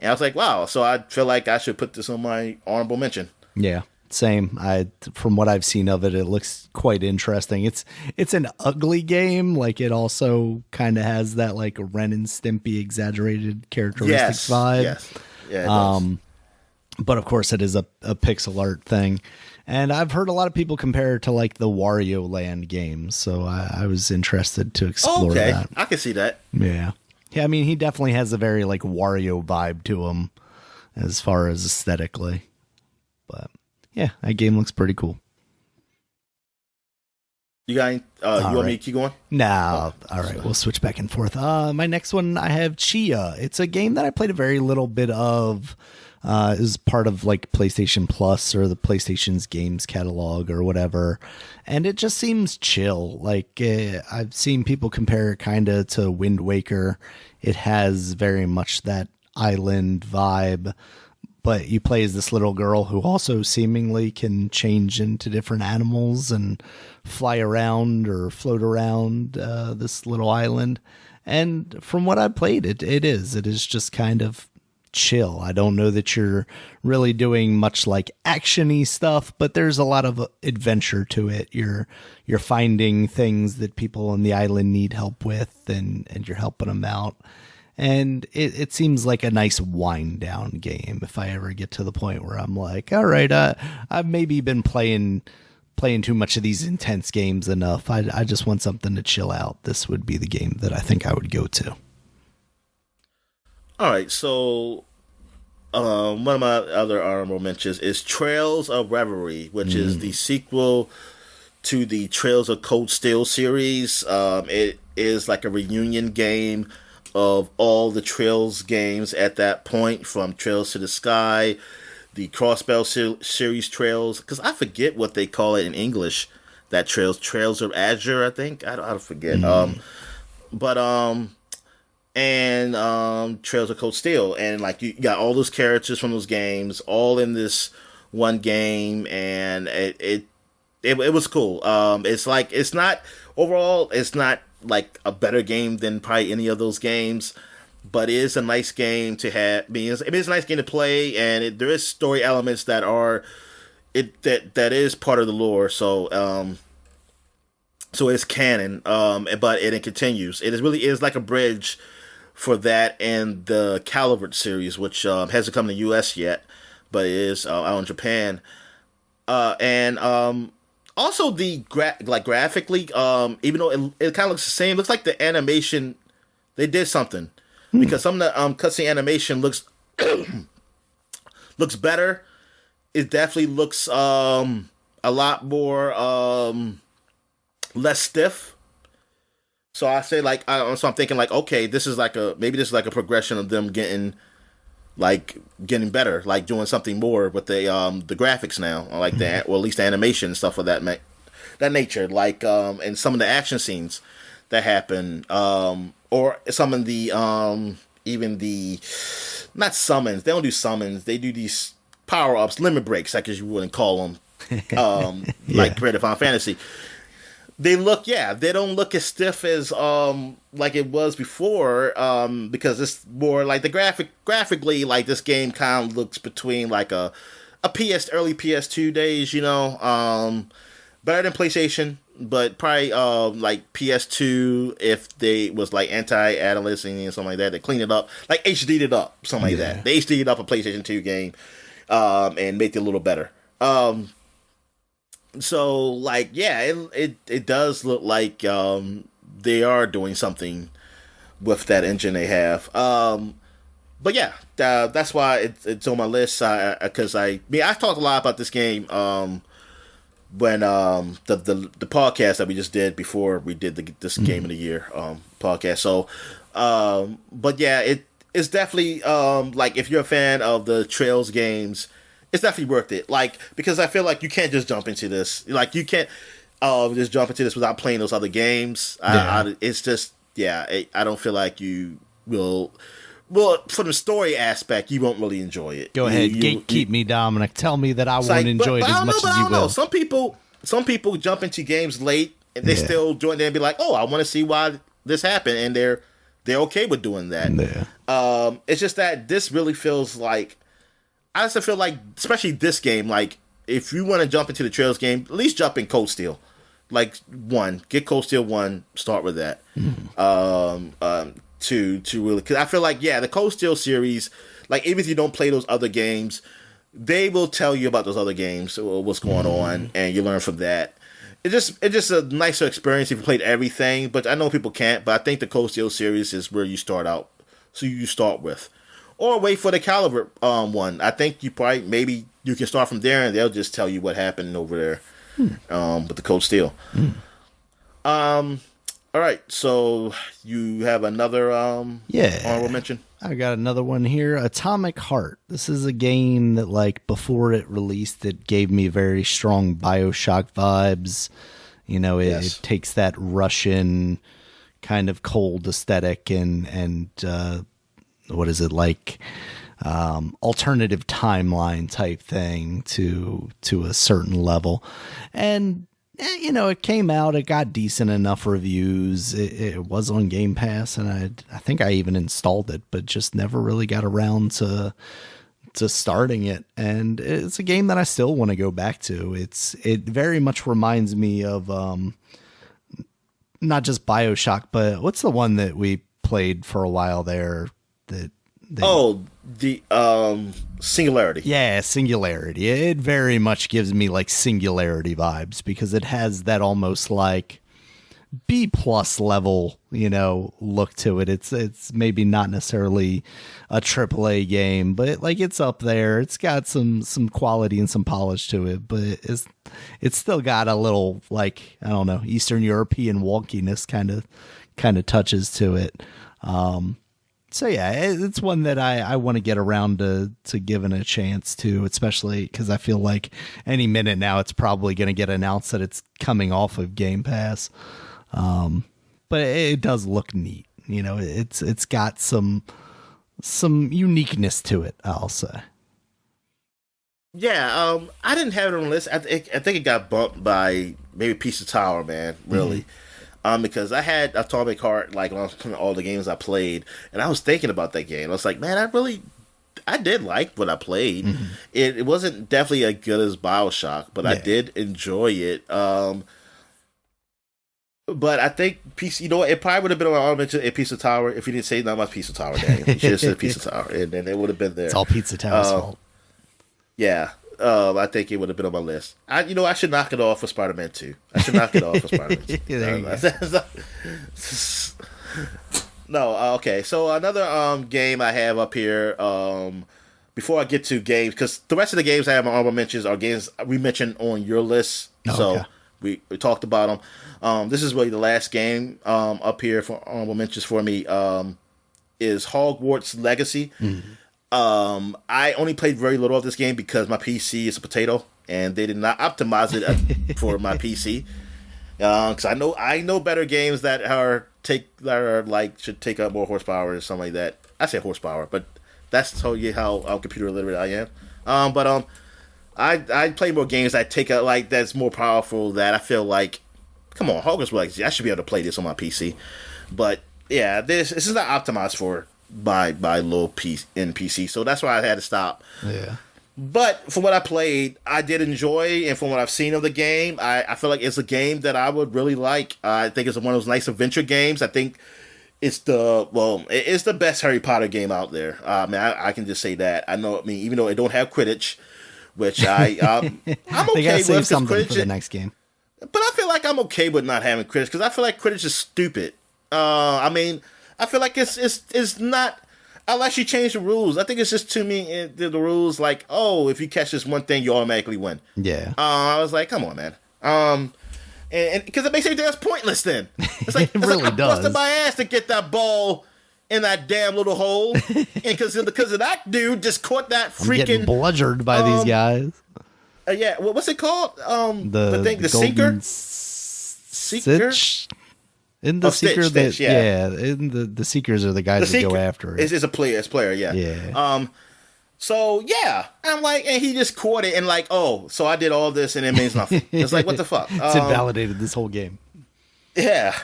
and I was like, wow. So I feel like I should put this on my honorable mention. Yeah, same. From what I've seen of it, it looks quite interesting. It's an ugly game. Like, it also kind of has that like Ren and Stimpy exaggerated characteristics vibe. Yes. Yeah. It does. But of course, it is a pixel art thing. And I've heard a lot of people compare it to like the Wario Land games, so I was interested to explore that. I can see that. Yeah. I mean, he definitely has a very like Wario vibe to him as far as aesthetically. But yeah, that game looks pretty cool. You got you want me to keep going? No. All right, we'll switch back and forth. My next one, I have Chia. It's a game that I played a very little bit of. Is part of like PlayStation Plus or the PlayStation's games catalog or whatever, and it just seems chill. Like, I've seen people compare it kind of to Wind Waker. It has very much that island vibe, but you play as this little girl who also seemingly can change into different animals and fly around or float around this little island. And from what I played, it is just kind of chill. I don't know that you're really doing much like actiony stuff, but there's a lot of adventure to it. You're finding things that people on the island need help with, and you're helping them out. And it seems like a nice wind down game. If I ever get to the point where I'm like, all right, I've maybe been playing too much of these intense games enough. I just want something to chill out. This would be the game that I think I would go to. All right, so one of my other honorable mentions is Trails of Reverie, which is the sequel to the Trails of Cold Steel series. It is like a reunion game of all the Trails games at that point, from Trails to the Sky, the Crossbell series Trails, because I forget what they call it in English. That Trails of Azure, I think. I don't forget. And Trails of Cold Steel, and like you got all those characters from those games all in this one game, and it was cool. It's not like a better game than probably any of those games, but it is a nice game to have. It is a nice game to play, and there is story elements that that is part of the lore. So it's canon. But it continues. It really is like a bridge for that and the Calibert series, which hasn't come to the U.S. yet, but it is out in Japan. And also the graphically, even though it kind of looks the same, looks like the animation, they did something. Because some of the cutscene animation looks better. It definitely looks a lot more less stiff. So I say so I'm thinking like, okay, this is like a progression of them getting better, like doing something more with the graphics now, like that, or at least the animation and stuff of that nature, like and some of the action scenes that happen, or some of the even the not summons. They don't do summons. They do these power ups, limit breaks, like as you wouldn't call them, like Creative Final Fantasy. They don't look as stiff as like it was before, because it's more like the graphically, like this game kind of looks between like a early PS2 days, you know. Better than PlayStation, but probably like PS2 if they was like anti-aliasing and something like that. They cleaned it up, like HD'd it up, something like that. They HD'd up a PlayStation 2 game and made it a little better. So like it does look like they are doing something with that engine they have. But yeah, that's why it's on my list. Because I talked a lot about this game when the podcast that we just did before we did this game of the year podcast. So, but yeah, it's definitely like if you're a fan of the Trails games, it's definitely worth it. Like because I feel like you can't just jump into this. Like you can't just jump into this without playing those other games. It's just I don't feel like you will. Well, from the story aspect, you won't really enjoy it. Go ahead, gatekeep me, Dominic. Tell me that I won't enjoy it as much as you will. Some people jump into games late and they still join there and be like, "Oh, I want to see why this happened," and they're okay with doing that. Yeah. It's just that this really feels like I just feel like, especially this game, like if you want to jump into the Trails game, at least jump in Cold Steel. Like get Cold Steel 1, start with that. To really, because I feel like the Cold Steel series, like even if you don't play those other games, they will tell you about those other games or what's going on, and you learn from that. It's just a nicer experience if you played everything. But I know people can't. But I think the Cold Steel series is where you start out, so you start with, or wait for the Caliber one. I think maybe you can start from there, and they'll just tell you what happened over there with the Cold Steel. All right, so you have another honorable mention? I got another one here. Atomic Heart. This is a game that, like, before it released, it gave me very strong BioShock vibes. You know, it takes that Russian kind of cold aesthetic and what is it, like alternative timeline type thing to a certain level. And you know, it came out, it got decent enough reviews. It was on Game Pass, and I think I even installed it, but just never really got around to starting it. And it's a game that I still want to go back to. It very much reminds me of not just BioShock, but what's the one that we played for a while there that the Singularity. Yeah, Singularity. It very much gives me like Singularity vibes because it has that almost like B+ level, you know, look to it. It's maybe not necessarily a AAA game, but like it's up there. It's got some quality and some polish to it, but it's still got a little like, I don't know, Eastern European wonkiness kind of touches to it. So yeah, it's one that I want to get around to giving a chance to, especially because I feel like any minute now it's probably going to get announced that it's coming off of Game Pass. But it does look neat. You know, it's got some uniqueness to it, I'll say. Yeah, I didn't have it on the list. I think it got bumped by maybe Piece of Tower, man. Really. Because I had Atomic Heart like on all the games I played, and I was thinking about that game. I was like, man, I did like what I played. It wasn't definitely as good as BioShock, but I did enjoy it. But I think you know what? It probably would have been on our mention a Piece of Tower if you didn't say nothing about Piece of Tower. Daniel. You should have said Piece of Tower, and then it would have been there. It's all Pizza Tower's fault. Yeah. I think it would have been on my list. I should knock it off for Spider-Man 2. I should knock it off for Spider-Man 2. No, okay. So another game I have up here, before I get to games, because the rest of the games I have on honorable mentions are games we mentioned on your list. So we talked about them. This is really the last game up here for honorable mentions for me, is Hogwarts Legacy. I only played very little of this game because my PC is a potato, and they did not optimize it for my PC. Because I know better games that should take up more horsepower or something like that. I say horsepower, but that's to tell you how computer illiterate I am. But I play more games that take that's more powerful. That I feel like, come on, Hogwarts Legacy, I should be able to play this on my PC. But yeah, this is not optimized for by low PC, so that's why I had to stop. Yeah, But from what I played, I did enjoy, and from what I've seen of the game, I feel like it's a game that I would really like. I think it's one of those nice adventure games. I think it's the best Harry Potter game out there. I can just say that. I mean, even though it don't have Quidditch, which I'm they okay gotta with, save because something for the Quidditch. next game. But I feel like I'm okay with not having Quidditch because I feel like Quidditch is stupid. I mean, I feel like it's not. Unless you change the rules, I think it's just too many the rules. Like, oh, if you catch this one thing, you automatically win. Yeah. I was like, come on, man. And because it makes everything else pointless. Then it's like It really I does. busted my ass to get that ball in that damn little hole, and because of that dude just caught that freaking Getting bludgered by these guys. Yeah, what's it called? The golden sinker. Seeker. In the seeker, Stitch, in the seekers are the guys that go after it. It's a player. It's player. Yeah. Yeah. So yeah, I'm like, and he just caught it, and like, oh, so I did all this, and it means nothing. It's like, what the fuck? It's invalidated this whole game. Yeah.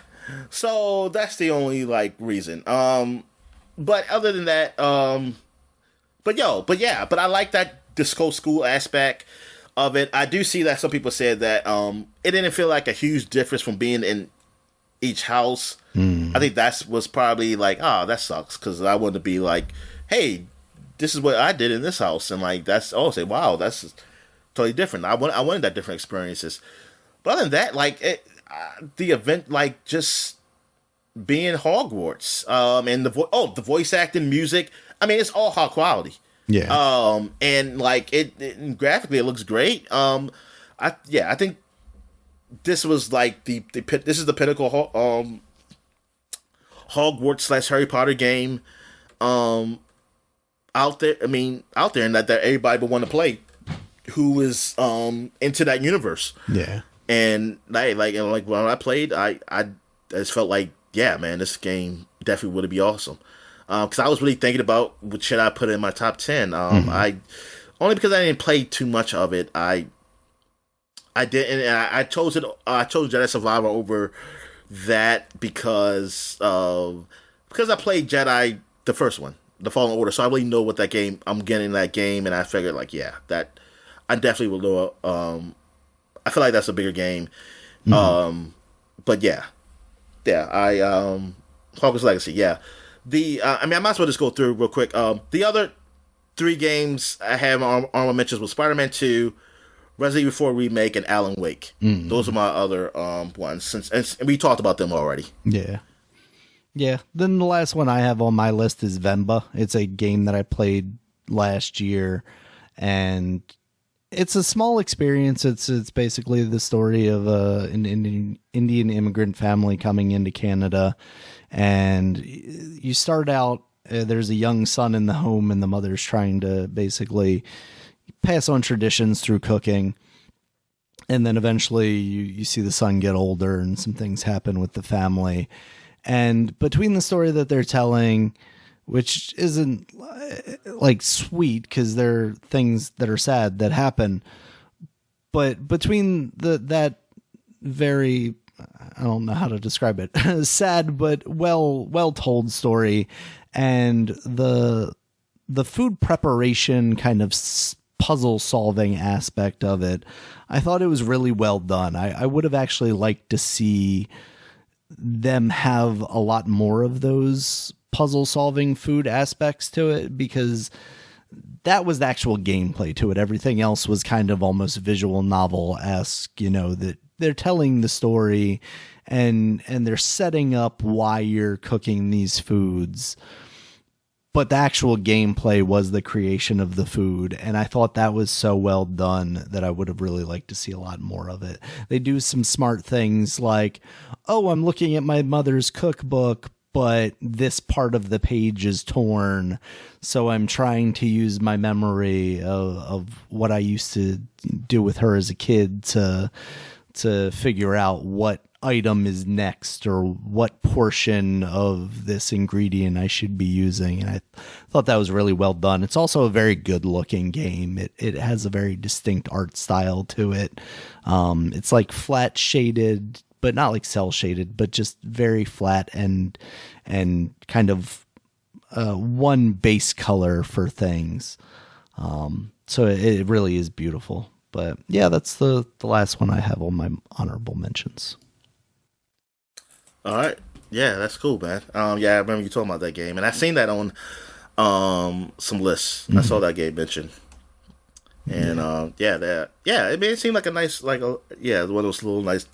So that's the only like reason. But other than that, but I like that disco school aspect of it. I do see that some people said that it didn't feel like a huge difference from being in each house. I think was probably like, that sucks, because I wanted to be like, hey, this is what I did in this house, and like that's wow, that's totally different. I wanted that different experiences. But other than that, like the event, like just being Hogwarts, and the voice acting, music. I mean, it's all high quality. Yeah. And like it graphically, it looks great. I think this was like this is the pinnacle Hogwarts / Harry Potter game out there. I mean, out there, and that everybody would want to play who is into that universe. Yeah. And like when I played, I just felt like, yeah, man, this game definitely would be awesome. Because I was really thinking about what should I put in my top 10. I only because I didn't play too much of it. I didn't. And I chose it. I chose Jedi Survivor over that because I played Jedi, the first one, the Fallen Order. So I really know what that game. I'm getting that game, and I figured like, yeah, that I definitely will know. I feel like that's a bigger game. But yeah. Hogwarts Legacy. Yeah. I mean, I might as well just go through real quick. The other 3 games I have honorable mentions was Spider-Man 2, Resident Evil 4 Remake, and Alan Wake. Those are my other ones, and we talked about them already. Yeah. Yeah. Then the last one I have on my list is Venba. It's a game that I played last year, and it's a small experience. It's basically the story of an Indian immigrant family coming into Canada, and you start out, there's a young son in the home, and the mother's trying to basically pass on traditions through cooking. And then eventually you see the son get older, and some things happen with the family. And between the story that they're telling, which isn't like sweet because there are things that are sad that happen, but between that very, I don't know how to describe it, sad but well told story, and the food preparation kind of puzzle solving aspect of it, I thought it was really well done. I would have actually liked to see them have a lot more of those puzzle solving food aspects to it, because that was the actual gameplay to it. Everything else was kind of almost visual novel-esque, that they're telling the story and they're setting up why you're cooking these foods. But the actual gameplay was the creation of the food, and I thought that was so well done that I would have really liked to see a lot more of it. They do some smart things like, oh, I'm looking at my mother's cookbook, but this part of the page is torn, so I'm trying to use my memory of what I used to do with her as a kid to figure out what item is next or what portion of this ingredient I should be using. And I thought that was really well done. It's also a very good looking game. It has a very distinct art style to it. It's like flat shaded, but not like cell shaded, but just very flat and kind of one base color for things. So it really is beautiful. But yeah, that's the last one I have on my honorable mentions. All right. Yeah, that's cool, man. Yeah, I remember you talking about that game, and I seen that on some lists. I saw that game mentioned, and it seemed like a nice, one of those little nice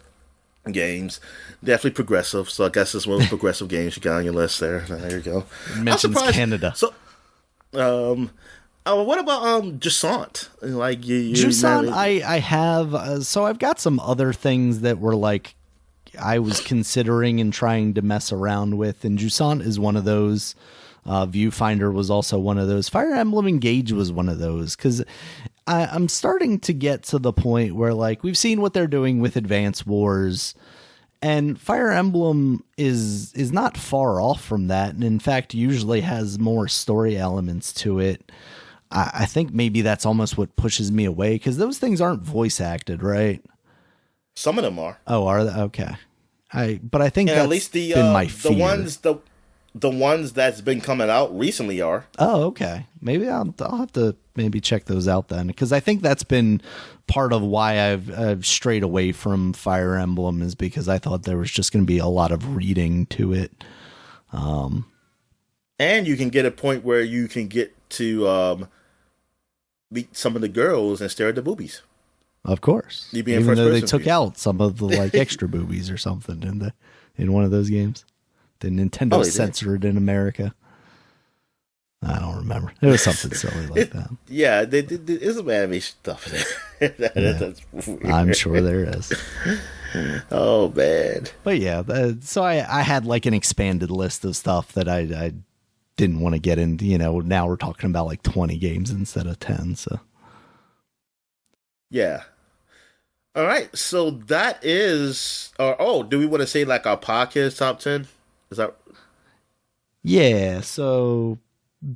games. Definitely progressive. So I guess it's one of those progressive games you got on your list there. There you go. Mentions Canada. So, what about Jusant? Like Jusant, I have. So I've got some other things that were like I was considering and trying to mess around with, and Jusant is one of those. Viewfinder was also one of those. Fire Emblem Engage was one of those, because I'm starting to get to the point where, like, we've seen what they're doing with Advance Wars, and Fire Emblem is not far off from that, and in fact usually has more story elements to it. I think maybe that's almost what pushes me away, because those things aren't voice acted, right? Some of them are. Oh, are they? Okay. But I think that's at least been my fear. The ones that's been coming out recently are. Oh, okay. Maybe I'll have to maybe check those out then, because I think that's been part of why I've strayed away from Fire Emblem, is because I thought there was just going to be a lot of reading to it. And you can get a point where you can get to meet some of the girls and stare at the boobies. Of course. Even though they took out some of the like extra boobies or something in one of those games. The Nintendo censored it in America. I don't remember. It was something silly like that. Yeah, there's some animation stuff in there. That's weird. I'm sure there is. Oh, man. But yeah, so I had like an expanded list of stuff that I didn't want to get into. You know, now we're talking about like 20 games instead of 10. So yeah. All right. So that is. Do we want to say like our podcast top 10? Is that? Yeah. So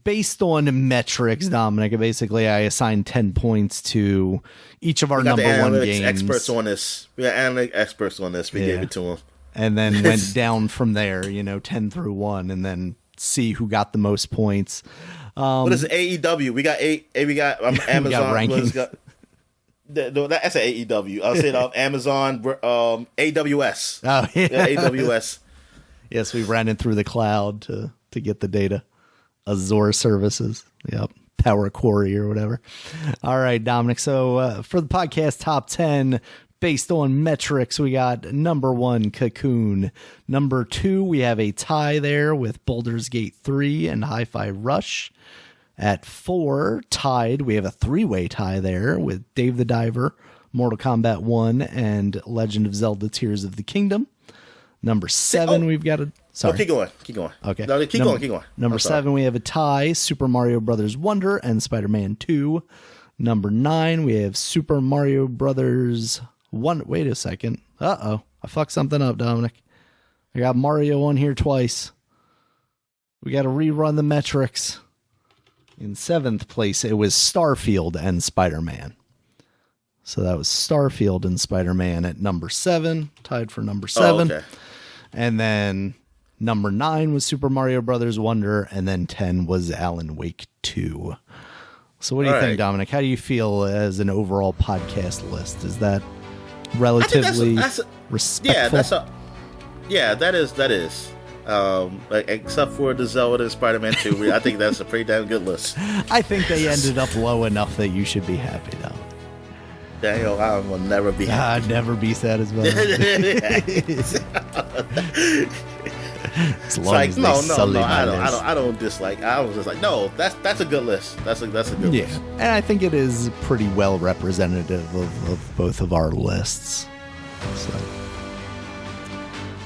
based on metrics, Dominic, basically I assigned 10 points to each of our number one games. Experts on this. We got analytic experts on this. We gave it to them. And then went down from there, 10 through 1, and then see who got the most points. What is AEW? We got Amazon. We got rankings. That's an AEW. I'll say it Amazon, AWS. Oh, yeah. AWS. Yes, we ran it through the cloud to get the data. Azure services. Yep. Power Query or whatever. All right, Dominic. So for the podcast top 10, based on metrics, we got number 1, Cocoon. Number 2, we have a tie there with Baldur's Gate 3 and Hi-Fi Rush. At 4, tied, we have a 3-way tie there with Dave the Diver, Mortal Kombat 1, and Legend of Zelda Tears of the Kingdom. Number 7, we've got a... Sorry. Oh, keep going. Okay. No, keep going. Number 7, we have a tie, Super Mario Brothers Wonder and Spider-Man 2. Number 9, we have Super Mario Brothers 1. Wait a second. Uh-oh. I fucked something up, Dominic. I got Mario on here twice. We got to rerun the metrics. In 7th place, it was Starfield and Spider-Man. So that was Starfield and Spider-Man at number 7, tied for number 7. Oh, okay. And then number 9 was Super Mario Brothers Wonder, and then 10 was Alan Wake 2. So what do you think, Dominic? How do you feel as an overall podcast list? Is that relatively respectful? Yeah, that is. Except for the Zelda and Spider-Man 2, I think that's a pretty damn good list. I think they ended up low enough that you should be happy, though. Daniel, I will never be happy. I'd never be satisfied. As long as I don't dislike. I was just like, no, that's a good list. That's a good list. Yeah, and I think it is pretty well representative of both of our lists. So.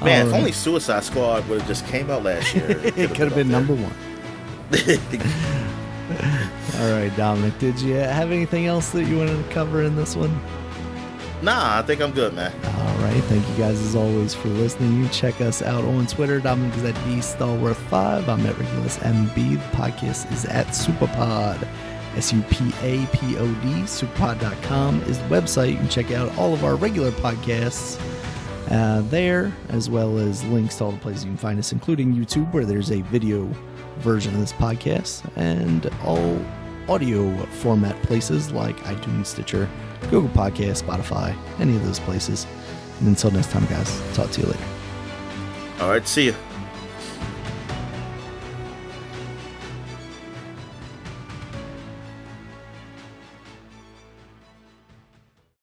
Man, if only Suicide Squad would have just came out last year. It could have been number 1. All right, Dominic, did you have anything else that you wanted to cover in this one? Nah, I think I'm good, man. All right, thank you guys as always for listening. You check us out on Twitter. Dominic is at DStallworth5. I'm at RegulusMB. The podcast is at Superpod. SUPAPOD. Superpod.com is the website. You can check out all of our regular podcasts there, as well as links to all the places you can find us, including YouTube, where there's a video version of this podcast, and audio format places like iTunes, Stitcher, Google Podcasts, Spotify, any of those places. And until next time, guys, talk to you later. All right, see you.